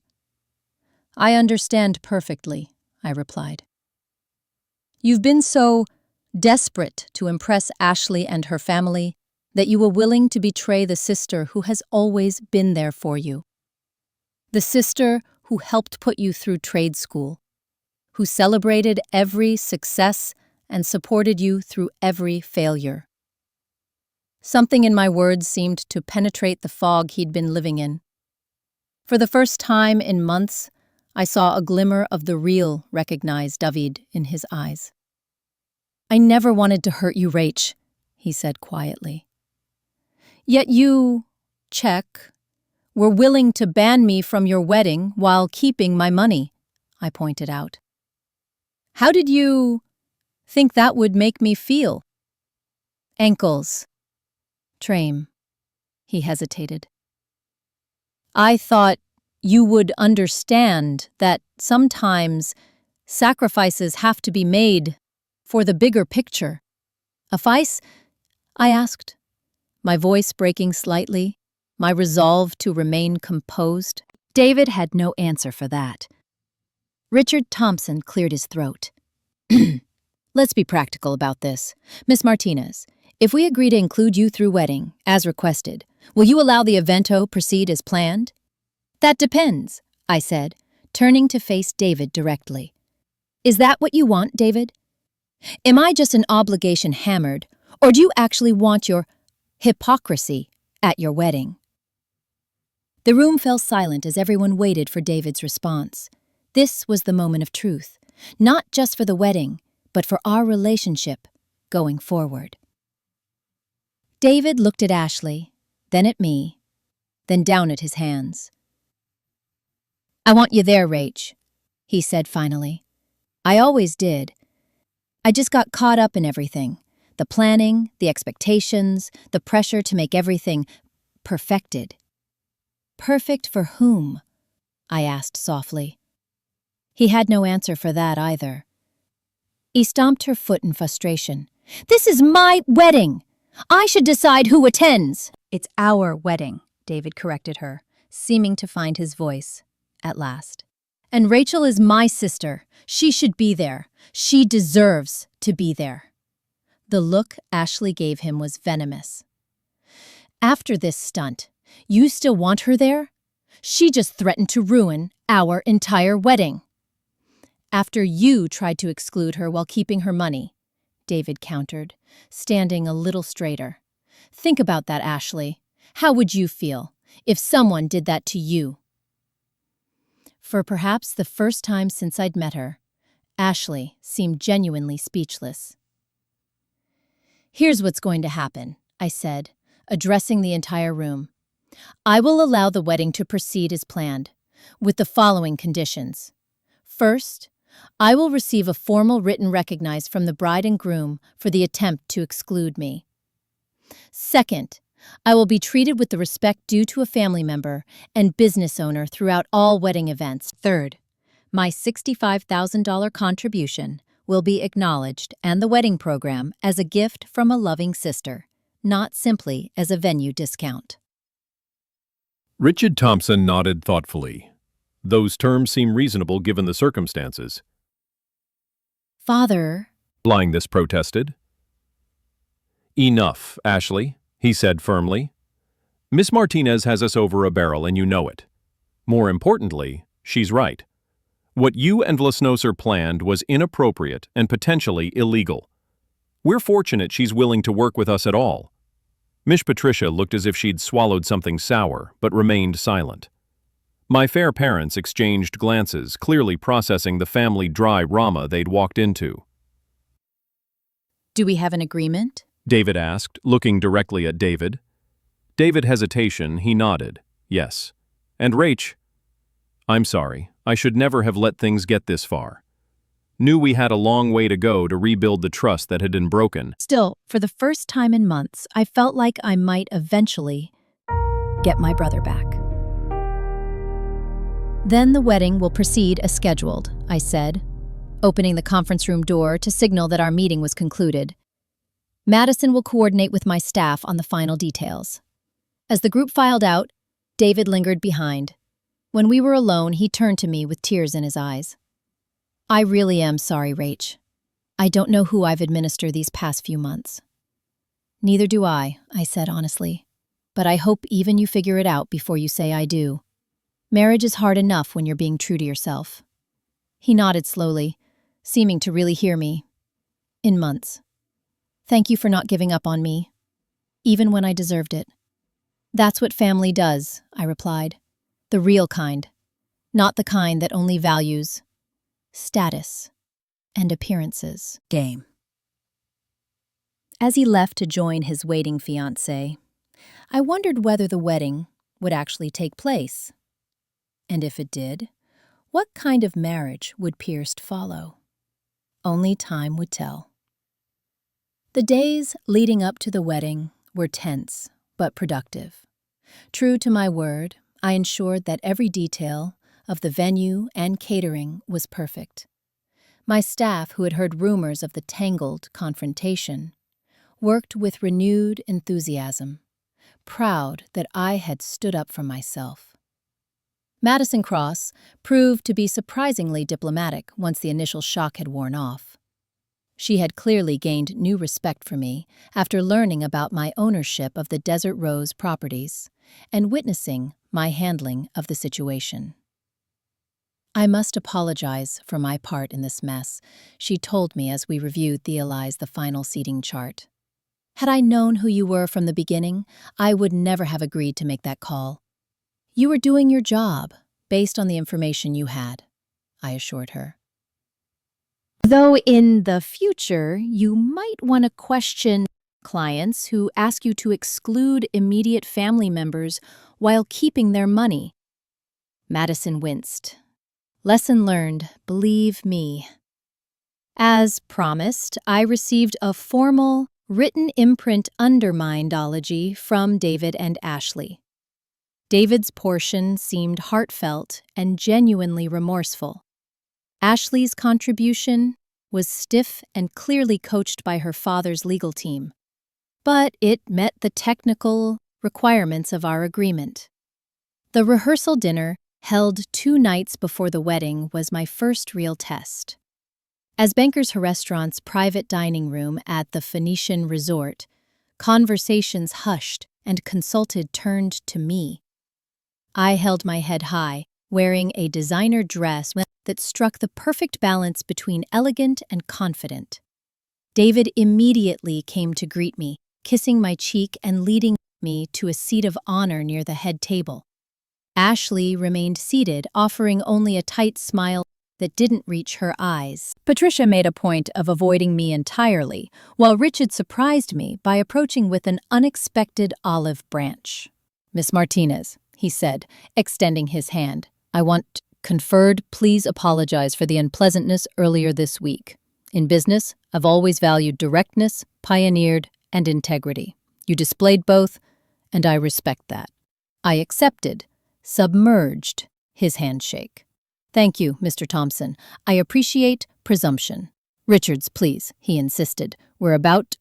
I understand perfectly, I replied. You've been so desperate to impress Ashley and her family that you were willing to betray the sister who has always been there for you. The sister who helped put you through trade school, who celebrated every success and supported you through every failure. Something in my words seemed to penetrate the fog he'd been living in. For the first time in months, I saw a glimmer of the real recognized David in his eyes. I never wanted to hurt you, Rach, he said quietly. Yet you, were willing to ban me from your wedding while keeping my money, I pointed out. How did you think that would make me feel? Ankles. Trame. He hesitated. I thought you would understand that sometimes sacrifices have to be made for the bigger picture. I asked, my voice breaking slightly, my resolve to remain composed. David had no answer for that. Richard Thompson cleared his throat. Let's be practical about this. Miss Martinez, if we agree to include you through wedding, as requested, will you allow the evento proceed as planned? That depends, I said, turning to face David directly. Is that what you want, David? Am I just an obligation hammered, or do you actually want your hypocrisy at your wedding? The room fell silent as everyone waited for David's response. This was the moment of truth, not just for the wedding, but for our relationship going forward. David looked at Ashley, then at me, then down at his hands. I want you there, Rach, he said finally. I always did. I just got caught up in everything. The planning, the expectations, the pressure to make everything perfected. Perfect for whom? I asked softly. He had no answer for that either. He stomped her foot in frustration. This is my wedding! I should decide who attends! It's our wedding, David corrected her, seeming to find his voice, at last. And Rachel is my sister. She should be there. She deserves to be there. The look Ashley gave him was venomous. After this stunt, you still want her there? She just threatened to ruin our entire wedding. After you tried to exclude her while keeping her money, David countered, standing a little straighter. Think about that, Ashley. How would you feel if someone did that to you? For perhaps the first time since I'd met her, Ashley seemed genuinely speechless. Here's what's going to happen, I said, addressing the entire room. I will allow the wedding to proceed as planned, with the following conditions. First, I will receive a formal written recognize from the bride and groom for the attempt to exclude me. Second, I will be treated with the respect due to a family member and business owner throughout all wedding events. Third, my $65,000 contribution will be acknowledged and the wedding program as a gift from a loving sister, not simply as a venue discount. Richard Thompson nodded thoughtfully. Those terms seem reasonable given the circumstances. Father, This protested. Enough, Ashley, he said firmly. Miss Martinez has us over a barrel and you know it. More importantly, she's right. What you and Vlasnoser planned was inappropriate and potentially illegal. We're fortunate she's willing to work with us at all. Miss Patricia looked as if she'd swallowed something sour, but remained silent. My fair parents exchanged glances, clearly processing the family dry drama they'd walked into. do we have an agreement? David asked, looking directly at David. David hesitation, he nodded. Yes. And Rach, I'm sorry, I should never have let things get this far. Knew we had a long way to go to rebuild the trust that had been broken. Still, for the first time in months, I felt like I might eventually get my brother back. Then the wedding will proceed as scheduled, I said, opening the conference room door to signal that our meeting was concluded. Madison will coordinate with my staff on the final details. As the group filed out, David lingered behind. When we were alone, he turned to me with tears in his eyes. I really am sorry, Rach. I don't know who I've administered these past few months. Neither do I said honestly. But I hope even you figure it out before you say I do. Marriage is hard enough when you're being true to yourself. He nodded slowly, seeming to really hear me. In months. Thank you for not giving up on me, even when I deserved it. That's what family does, I replied. The real kind, not the kind that only values status and appearances. Game. As he left to join his waiting fiancée, I wondered whether the wedding would actually take place. And if it did, what kind of marriage would Pierce follow? Only time would tell. The days leading up to the wedding were tense but productive. True to my word, I ensured that every detail of the venue and catering was perfect. My staff, who had heard rumors of the tangled confrontation, worked with renewed enthusiasm, proud that I had stood up for myself. Madison Cross proved to be surprisingly diplomatic once the initial shock had worn off. She had clearly gained new respect for me after learning about my ownership of the Desert Rose properties and witnessing my handling of the situation. I must apologize for my part in this mess, she told me as we reviewed the final seating chart. Had I known who you were from the beginning, I would never have agreed to make that call. You were doing your job, based on the information you had, I assured her. Though in the future, you might want to question clients who ask you to exclude immediate family members while keeping their money. Madison winced. Lesson learned, believe me. As promised, I received a formal, written imprint undermineology from David and Ashley. David's portion seemed heartfelt and genuinely remorseful. Ashley's contribution was stiff and clearly coached by her father's legal team, but it met the technical requirements of our agreement. The rehearsal dinner, held 2 nights before the wedding, was my first real test. As Banker's Restaurant's private dining room at the Phoenician Resort, conversations hushed and consulted turned to me. I held my head high, wearing a designer dress that struck the perfect balance between elegant and confident. David immediately came to greet me, kissing my cheek and leading me to a seat of honor near the head table. Ashley remained seated, offering only a tight smile that didn't reach her eyes. Patricia made a point of avoiding me entirely, while Richard surprised me by approaching with an unexpected olive branch. Miss Martinez, he said, extending his hand, I want conferred, please apologize for the unpleasantness earlier this week. In business, I've always valued directness, pioneered, and integrity. You displayed both, and I respect that. I accepted, submerged, his handshake. Thank you, Mr. Thompson. I appreciate presumption. Richards, please, he insisted. We're about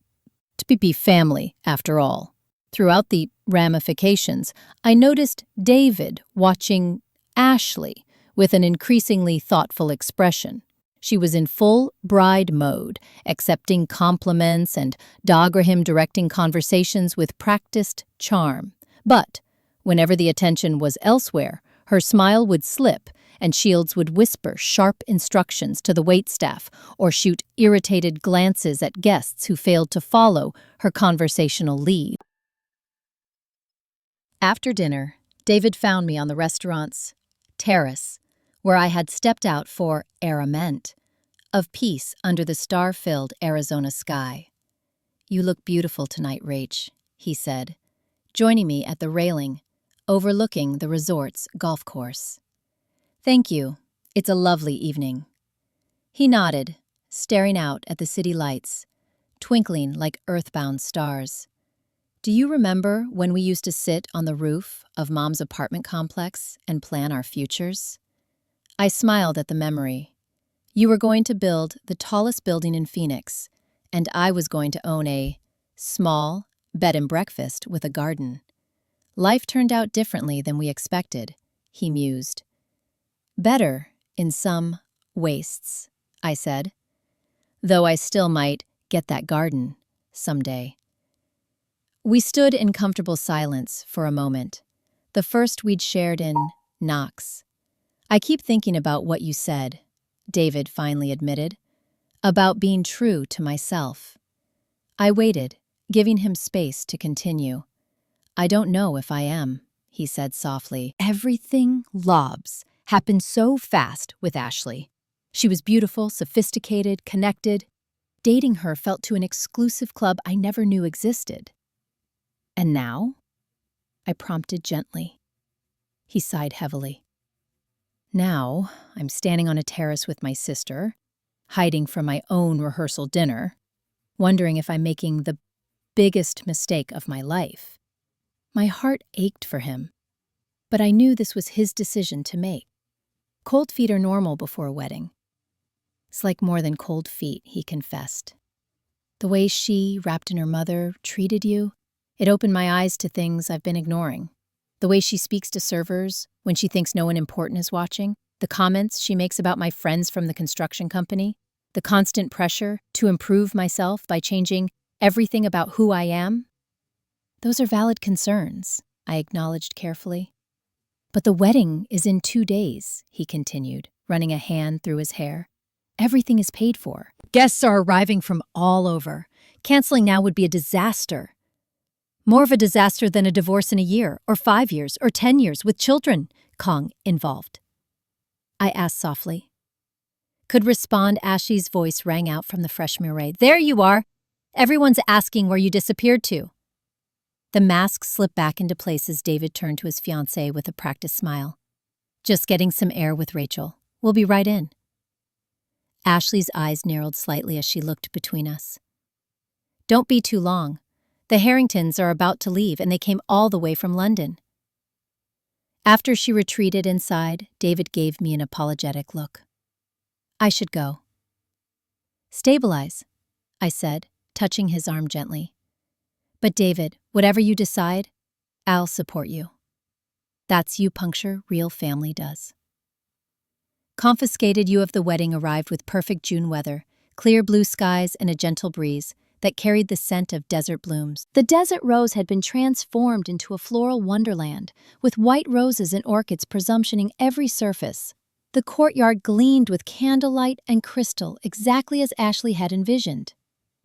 to be family, after all. Throughout the ramifications, I noticed David watching Ashley with an increasingly thoughtful expression. She was in full bride mode, accepting compliments and Dagraham directing conversations with practiced charm. But whenever the attention was elsewhere, her smile would slip and Shields would whisper sharp instructions to the waitstaff or shoot irritated glances at guests who failed to follow her conversational lead. After dinner, David found me on the restaurant's terrace, where I had stepped out for arrament of peace under the star-filled Arizona sky. "You look beautiful tonight, Rach," he said, joining me at the railing, overlooking the resort's golf course. "Thank you. It's a lovely evening." He nodded, staring out at the city lights, twinkling like earthbound stars. "Do you remember when we used to sit on the roof of Mom's apartment complex and plan our futures?" I smiled at the memory. You were going to build the tallest building in Phoenix, and I was going to own a small bed and breakfast with a garden. Life turned out differently than we expected, he mused. Better in some wastes, I said, though I still might get that garden someday. We stood in comfortable silence for a moment, the first we'd shared in Knox. "I keep thinking about what you said," David finally admitted, "about being true to myself." I waited, giving him space to continue. "I don't know if I am," he said softly. "Everything lobs happened so fast with Ashley. She was beautiful, sophisticated, connected. Dating her felt to an exclusive club I never knew existed. And now?" I prompted gently. He sighed heavily. "Now, I'm standing on a terrace with my sister, hiding from my own rehearsal dinner, wondering if I'm making the biggest mistake of my life." My heart ached for him, but I knew this was his decision to make. Cold feet are normal before a wedding. "It's like more than cold feet," he confessed. "The way she, wrapped in her mother, treated you, it opened my eyes to things I've been ignoring. The way she speaks to servers when she thinks no one important is watching, the comments she makes about my friends from the construction company, the constant pressure to improve myself by changing everything about who I am. Those are valid concerns," I acknowledged carefully. "But the wedding is in 2 days," he continued, running a hand through his hair. "Everything is paid for. Guests are arriving from all over. Canceling now would be a disaster. More of a disaster than a divorce in a year, or 5 years, or 10 years, with children, Kong, involved." I asked softly. Could respond, Ashley's voice rang out from the fresh murray. "There you are! Everyone's asking where you disappeared to." The mask slipped back into place as David turned to his fiancée with a practiced smile. "Just getting some air with Rachel. We'll be right in." Ashley's eyes narrowed slightly as she looked between us. "Don't be too long. The Harringtons are about to leave, and they came all the way from London." After she retreated inside, David gave me an apologetic look. "I should go." "Stabilize," I said, touching his arm gently. "But David, whatever you decide, I'll support you. That's you puncture real family does." Confiscated you of the wedding arrived with perfect June weather, clear blue skies and a gentle breeze that carried the scent of desert blooms. The desert rose had been transformed into a floral wonderland, with white roses and orchids presumptioning every surface. The courtyard gleamed with candlelight and crystal exactly as Ashley had envisioned.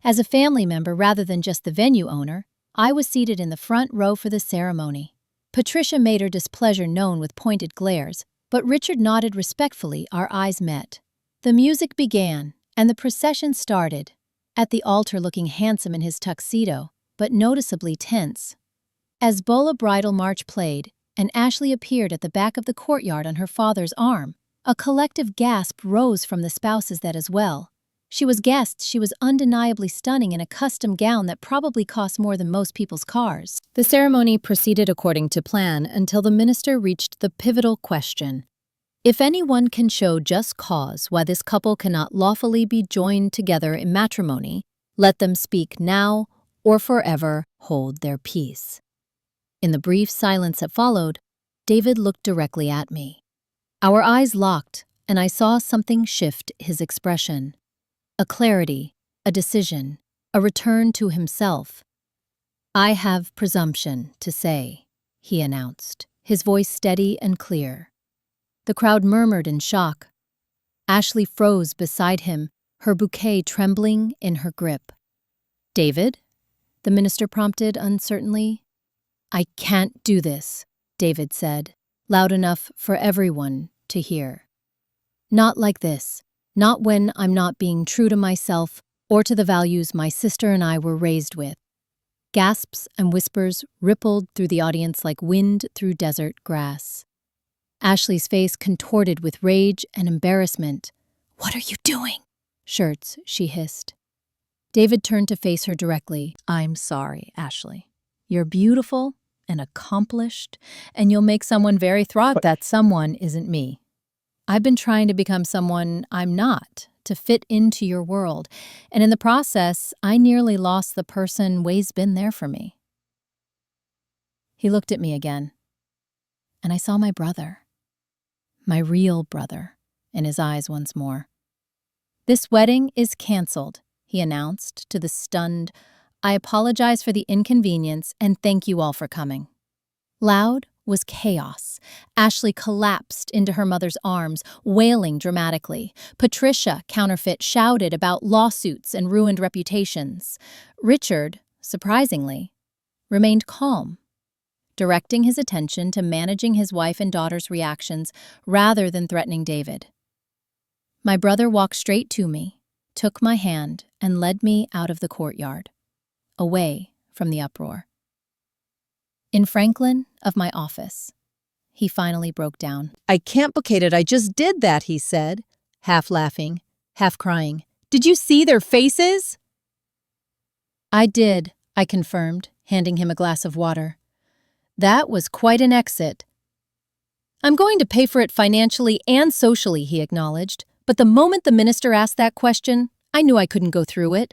As a family member rather than just the venue owner, I was seated in the front row for the ceremony. Patricia made her displeasure known with pointed glares, but Richard nodded respectfully. Our eyes met. The music began, and the procession started, at the altar looking handsome in his tuxedo, but noticeably tense. As Bola Bridal March played, and Ashley appeared at the back of the courtyard on her father's arm, A collective gasp rose from the spouses that as well. She was guessed she was undeniably stunning in a custom gown that probably cost more than most people's cars. The ceremony proceeded according to plan until the minister reached the pivotal question. If anyone can show just cause why this couple cannot lawfully be joined together in matrimony, let them speak now or forever hold their peace. In the brief silence that followed, David looked directly at me. Our eyes locked, and I saw something shift his expression. A clarity, a decision, a return to himself. "I have presumption to say," he announced, his voice steady and clear. The crowd murmured in shock. Ashley froze beside him, her bouquet trembling in her grip. "David?" the minister prompted uncertainly. "I can't do this," David said, loud enough for everyone to hear. "Not like this. Not when I'm not being true to myself or to the values my sister and I were raised with." Gasps and whispers rippled through the audience like wind through desert grass. Ashley's face contorted with rage and embarrassment. "What are you doing?" "Shirts," she hissed. David turned to face her directly. "I'm sorry, Ashley. You're beautiful and accomplished, and you'll make someone very thrilled. That someone isn't me. I've been trying to become someone I'm not, to fit into your world, and in the process, I nearly lost the person Way's been there for me." He looked at me again, and I saw my brother, my real brother, in his eyes once more. "This wedding is canceled," he announced to the stunned, "I apologize for the inconvenience and thank you all for coming." Loud was chaos. Ashley collapsed into her mother's arms, wailing dramatically. Patricia, counterfeit, shouted about lawsuits and ruined reputations. Richard, surprisingly, remained calm, directing his attention to managing his wife and daughter's reactions rather than threatening David. My brother walked straight to me, took my hand, and led me out of the courtyard, away from the uproar. In Franklin, of my office, he finally broke down. "I can't believe it. I just did that," he said, half laughing, half crying. "Did you see their faces?" "I did," I confirmed, handing him a glass of water. "That was quite an exit." "I'm going to pay for it financially and socially," he acknowledged, but the moment the minister asked that question, I knew I couldn't go through it.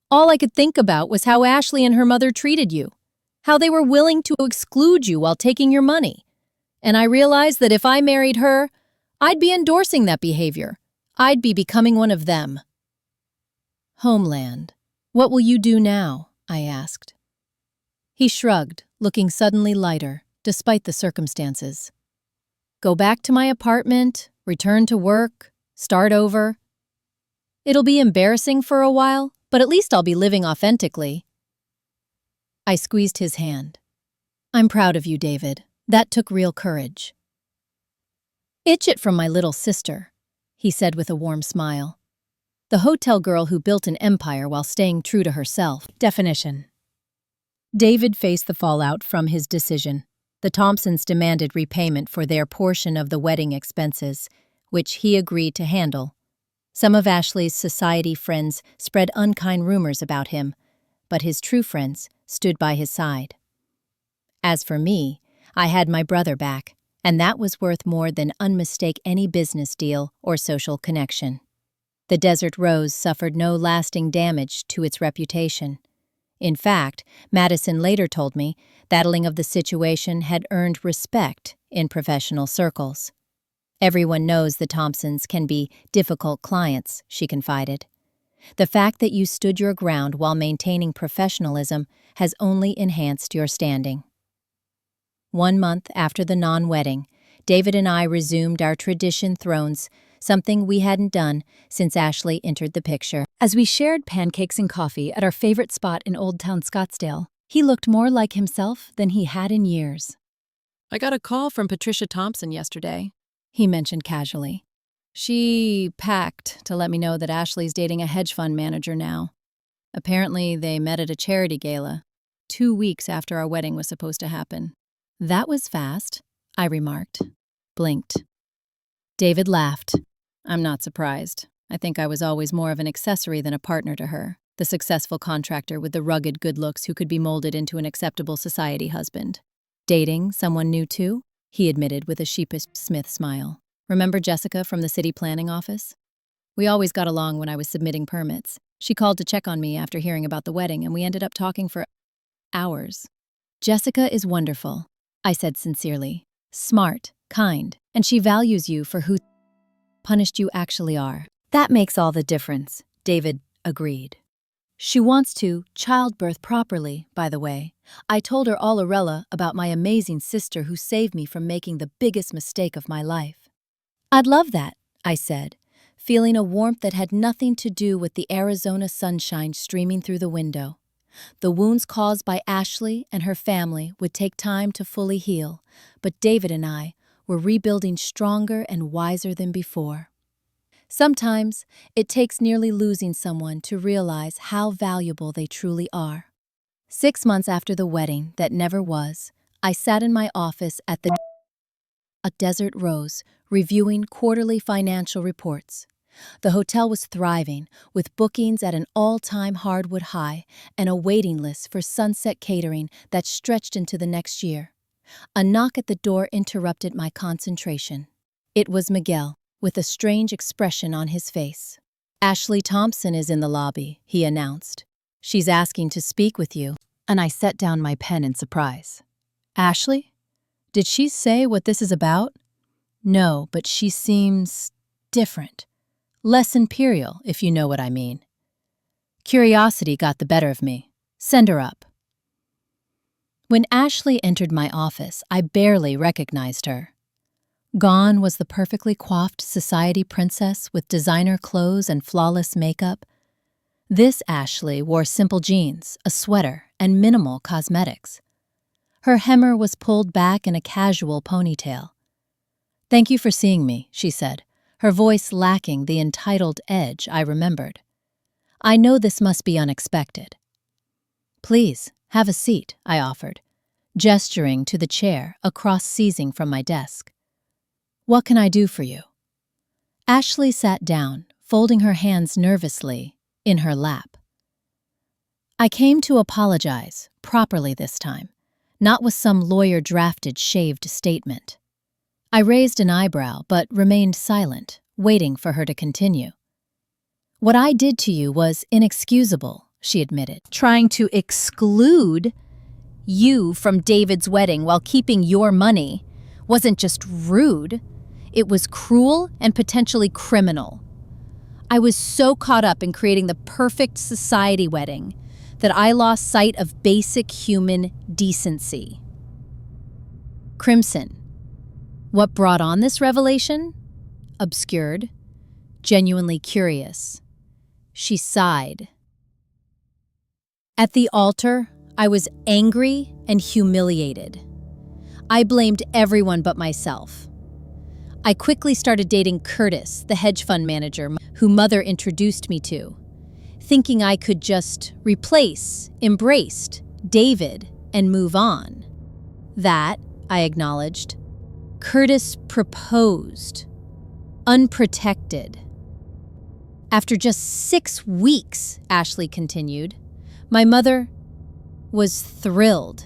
All I could think about was how Ashley and her mother treated you, how they were willing to exclude you while taking your money. And I realized that if I married her, I'd be endorsing that behavior. I'd be becoming one of them. "Homeland, what will you do now?" I asked. He shrugged, looking suddenly lighter, despite the circumstances. "Go back to my apartment, return to work, start over. It'll be embarrassing for a while, but at least I'll be living authentically." I squeezed his hand. "I'm proud of you, David. That took real courage." "Itch it from my little sister," he said with a warm smile. "The hotel girl who built an empire while staying true to herself." Definition. David faced the fallout from his decision. The Thompsons demanded repayment for their portion of the wedding expenses, which he agreed to handle. Some of Ashley's society friends spread unkind rumors about him, but his true friends stood by his side. As for me, I had my brother back, and that was worth more than unmistake any business deal or social connection. The Desert Rose suffered no lasting damage to its reputation. In fact, Madison later told me battling of the situation had earned respect in professional circles. "Everyone knows the Thompsons can be difficult clients," she confided. "The fact that you stood your ground while maintaining professionalism has only enhanced your standing." 1 month after the non-wedding, David and I resumed our tradition thrones, something we hadn't done since Ashley entered the picture. As we shared pancakes and coffee at our favorite spot in Old Town Scottsdale, he looked more like himself than he had in years. "I got a call from Patricia Thompson yesterday," he mentioned casually. "She packed to let me know that Ashley's dating a hedge fund manager now. Apparently, they met at a charity gala, 2 weeks after our wedding was supposed to happen." "That was fast," I remarked. Blinked. David laughed. I'm not surprised. I think I was always more of an accessory than a partner to her, the successful contractor with the rugged good looks who could be molded into an acceptable society husband. Dating someone new too? He admitted with a sheepish Smith smile. Remember Jessica from the city planning office? We always got along when I was submitting permits. She called to check on me after hearing about the wedding, and we ended up talking for hours. Jessica is wonderful, I said sincerely. Smart, kind, and she values you for who punished you actually are. That makes all the difference, David agreed. She wants to childbirth properly, by the way. I told her all Arella about my amazing sister who saved me from making the biggest mistake of my life. I'd love that, I said, feeling a warmth that had nothing to do with the Arizona sunshine streaming through the window. The wounds caused by Ashley and her family would take time to fully heal, but David and I were rebuilding stronger and wiser than before. Sometimes it takes nearly losing someone to realize how valuable they truly are. 6 months after the wedding that never was, I sat in my office at the Desert Rose, reviewing quarterly financial reports. The hotel was thriving, with bookings at an all-time hardwood high and a waiting list for Sunset Catering that stretched into the next year. A knock at the door interrupted my concentration. It was Miguel, with a strange expression on his face. Ashley Thompson is in the lobby, he announced. She's asking to speak with you, and I set down my pen in surprise. Ashley? Did she say what this is about? No, but she seems different. Less imperial, if you know what I mean. Curiosity got the better of me. Send her up. When Ashley entered my office, I barely recognized her. Gone was the perfectly coiffed society princess with designer clothes and flawless makeup. This Ashley wore simple jeans, a sweater, and minimal cosmetics. Her hammer was pulled back in a casual ponytail. Thank you for seeing me, she said, her voice lacking the entitled edge I remembered. I know this must be unexpected. Please, have a seat, I offered, gesturing to the chair across seizing from my desk. What can I do for you? Ashley sat down, folding her hands nervously in her lap. I came to apologize, properly this time, not with some lawyer-drafted shaved statement. I raised an eyebrow but remained silent, waiting for her to continue. What I did to you was inexcusable, she admitted. Trying to exclude you from David's wedding while keeping your money wasn't just rude, it was cruel and potentially criminal. I was so caught up in creating the perfect society wedding that I lost sight of basic human decency. Crimson. What brought on this revelation? Obscured, genuinely curious. She sighed. At the altar, I was angry and humiliated. I blamed everyone but myself. I quickly started dating Curtis, the hedge fund manager who Mother introduced me to, thinking I could just embrace David and move on. That, I acknowledged. Curtis proposed, unprotected. After just 6 weeks, Ashley continued, my mother was thrilled.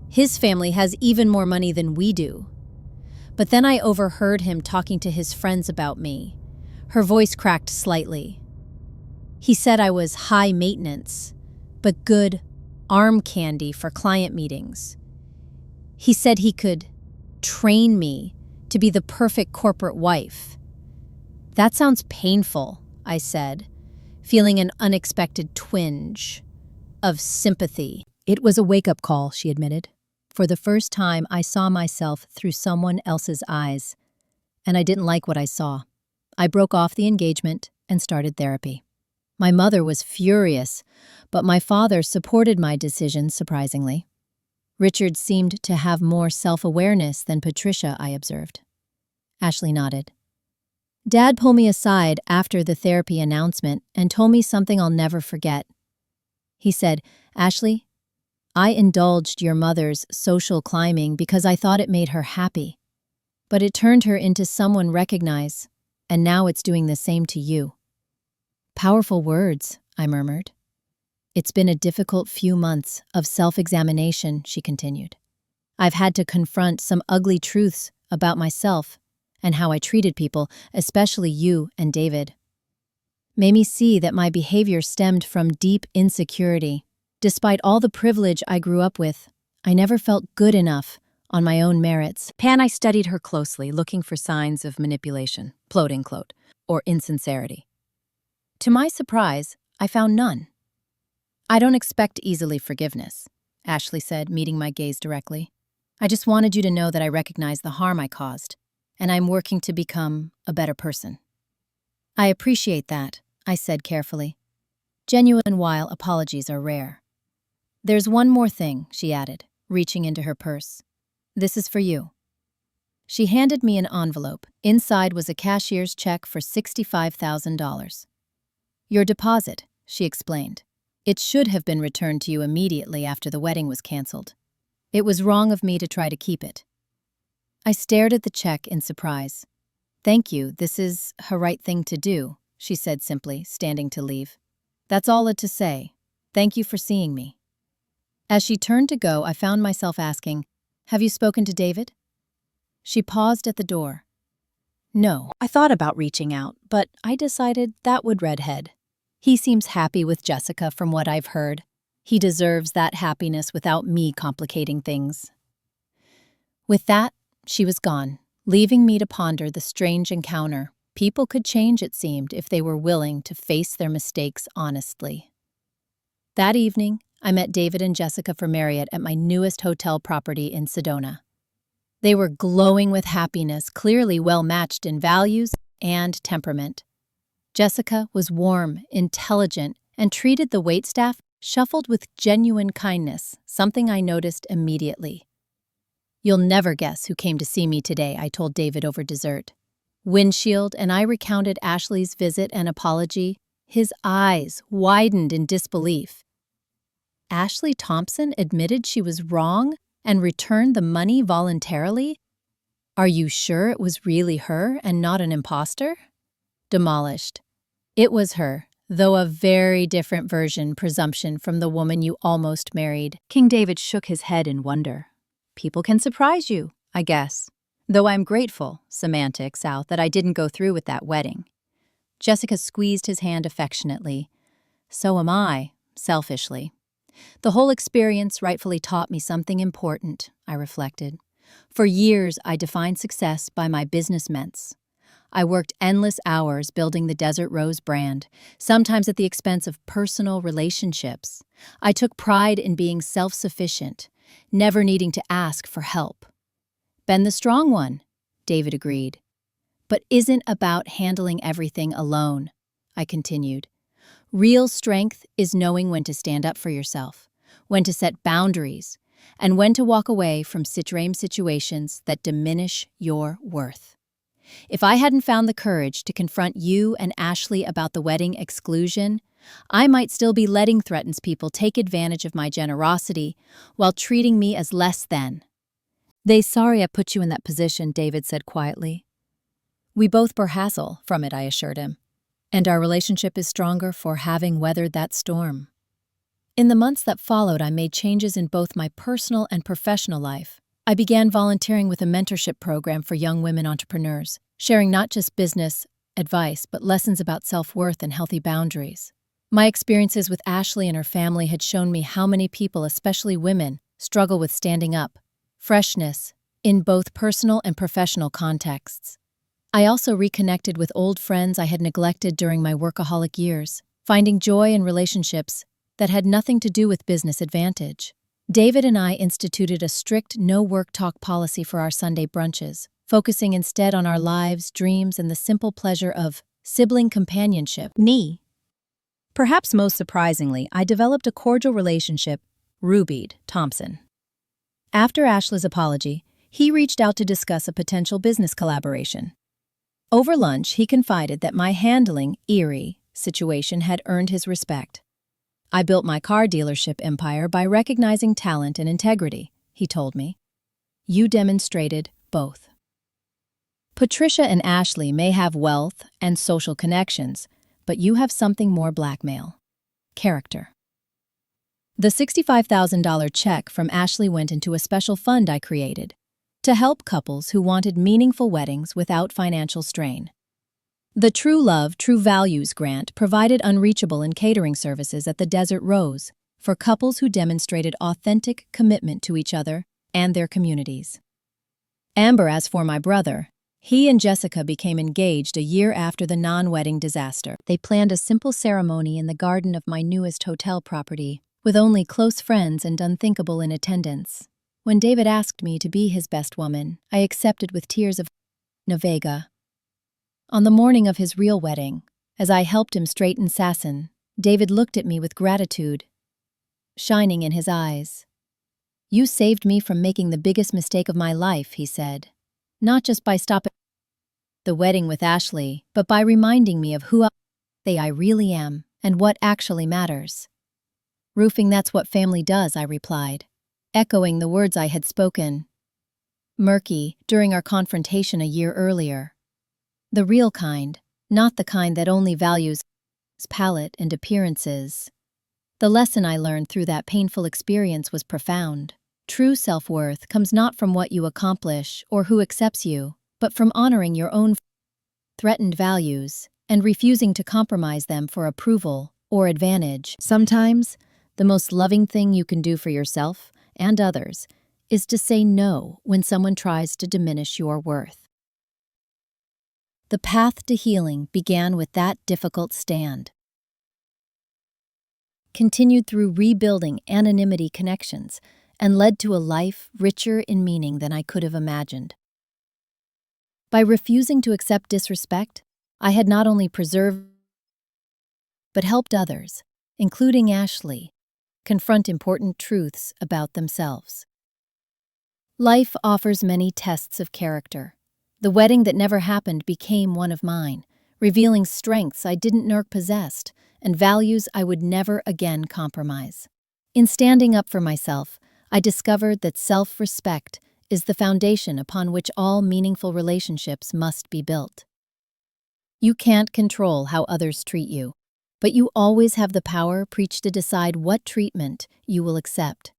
His family has even more money than we do. But then I overheard him talking to his friends about me. Her voice cracked slightly. He said I was high maintenance, but good arm candy for client meetings. He said he could train me to be the perfect corporate wife. That sounds painful, I said, feeling an unexpected twinge of sympathy. It was a wake-up call, she admitted. For the first time, I saw myself through someone else's eyes, and I didn't like what I saw. I broke off the engagement and started therapy. My mother was furious, but my father supported my decision, surprisingly. Richard seemed to have more self-awareness than Patricia, I observed. Ashley nodded. Dad pulled me aside after the therapy announcement and told me something I'll never forget. He said, Ashley, I indulged your mother's social climbing because I thought it made her happy. but it turned her into someone recognized, and now it's doing the same to you." "Powerful words," I murmured. "It's been a difficult few months of self-examination," she continued. "I've had to confront some ugly truths about myself and how I treated people, especially you and David. Made me see that my behavior stemmed from deep insecurity. Despite all the privilege I grew up with, I never felt good enough on my own merits." I studied her closely, looking for signs of manipulation, quote-unquote, or insincerity. To my surprise, I found none. "I don't expect easily forgiveness," Ashley said, meeting my gaze directly. "I just wanted you to know that I recognize the harm I caused, and I'm working to become a better person." "I appreciate that," I said carefully. "Genuine while apologies are rare." "There's one more thing," she added, reaching into her purse. "This is for you." She handed me an envelope. Inside was a cashier's check for $65,000. "Your deposit," she explained. "It should have been returned to you immediately after the wedding was canceled. It was wrong of me to try to keep it." I stared at the check in surprise. "Thank you, this is a right thing to do," she said simply, standing to leave. "That's all I to say. Thank you for seeing me." As she turned to go, I found myself asking, "Have you spoken to David?" She paused at the door. "No, I thought about reaching out, but I decided that would redhead. He seems happy with Jessica from what I've heard. He deserves that happiness without me complicating things." With that, she was gone, leaving me to ponder the strange encounter. People could change, it seemed, if they were willing to face their mistakes honestly. That evening, I met David and Jessica for Marriott at my newest hotel property in Sedona. They were glowing with happiness, clearly well-matched in values and temperament. Jessica was warm, intelligent, and treated the waitstaff shuffled with genuine kindness, something I noticed immediately. "You'll never guess who came to see me today," I told David over dessert. Windshield, and I recounted Ashley's visit and apology. His eyes widened in disbelief. Ashley Thompson admitted she was wrong and returned the money voluntarily? "Are you sure it was really her and not an imposter?" Demolished. "It was her, though a very different presumption from the woman you almost married." King David shook his head in wonder. "People can surprise you, I guess. Though I'm grateful, semantics out, that I didn't go through with that wedding." Jessica squeezed his hand affectionately. "So am I, selfishly. The whole experience rightfully taught me something important," I reflected. "For years, I defined success by my business ments. I worked endless hours building the Desert Rose brand, sometimes at the expense of personal relationships. I took pride in being self-sufficient, never needing to ask for help." "Been the strong one," David agreed. "But isn't about handling everything alone," I continued. "Real strength is knowing when to stand up for yourself, when to set boundaries, and when to walk away from situations that diminish your worth. If I hadn't found the courage to confront you and Ashley about the wedding exclusion, I might still be letting threatened people take advantage of my generosity while treating me as less than." "They sorry I put you in that position," David said quietly. "We both bore hassle from it," I assured him. "And our relationship is stronger for having weathered that storm." In the months that followed, I made changes in both my personal and professional life. I began volunteering with a mentorship program for young women entrepreneurs, sharing not just business advice, but lessons about self-worth and healthy boundaries. My experiences with Ashley and her family had shown me how many people, especially women, struggle with standing up, freshness, in both personal and professional contexts. I also reconnected with old friends I had neglected during my workaholic years, finding joy in relationships that had nothing to do with business advantage. David and I instituted a strict no-work talk policy for our Sunday brunches, focusing instead on our lives, dreams, and the simple pleasure of sibling companionship. Perhaps most surprisingly, I developed a cordial relationship with Rubeed Thompson. After Ashley's apology, he reached out to discuss a potential business collaboration. Over lunch, he confided that my handling Erie situation had earned his respect. "I built my car dealership empire by recognizing talent and integrity," he told me. "You demonstrated both." Patricia and Ashley may have wealth and social connections, but you have something more: blackmail. Character. The $65,000 check from Ashley went into a special fund I created to help couples who wanted meaningful weddings without financial strain. The True Love, True Values grant provided unreachable and catering services at the Desert Rose for couples who demonstrated authentic commitment to each other and their communities. Amber, as for my brother, he and Jessica became engaged a year after the non-wedding disaster. They planned a simple ceremony in the garden of my newest hotel property, with only close friends and unthinkable in attendance. When David asked me to be his best woman, I accepted with tears of Navega. On the morning of his real wedding, as I helped him straighten Sasson, David looked at me with gratitude shining in his eyes. "You saved me from making the biggest mistake of my life," he said. "Not just by stopping the wedding with Ashley, but by reminding me of who I really am and what actually matters." "Roofing, that's what family does," I replied, echoing the words I had spoken murky during our confrontation a year earlier. The real kind, not the kind that only values palate and appearances. The lesson I learned through that painful experience was profound. True self-worth comes not from what you accomplish or who accepts you, but from honoring your own threatened values and refusing to compromise them for approval or advantage. Sometimes, the most loving thing you can do for yourself and others is to say no when someone tries to diminish your worth. The path to healing began with that difficult stand, continued through rebuilding anonymity connections, and led to a life richer in meaning than I could have imagined. By refusing to accept disrespect, I had not only preserved but helped others, including Ashley, confront important truths about themselves. Life offers many tests of character. The wedding that never happened became one of mine, revealing strengths I didn't know possessed and values I would never again compromise. In standing up for myself, I discovered that self-respect is the foundation upon which all meaningful relationships must be built. You can't control how others treat you, but you always have the power to decide what treatment you will accept.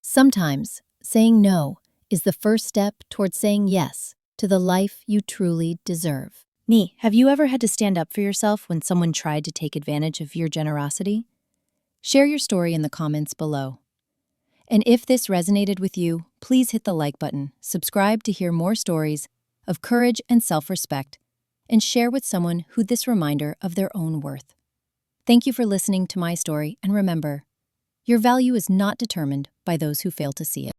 Sometimes, saying no is the first step towards saying yes to the life you truly deserve. Have you ever had to stand up for yourself when someone tried to take advantage of your generosity? Share your story in the comments below. And if this resonated with you, please hit the like button, subscribe to hear more stories of courage and self-respect, and share with someone who this reminder of their own worth. Thank you for listening to my story, and remember, your value is not determined by those who fail to see it.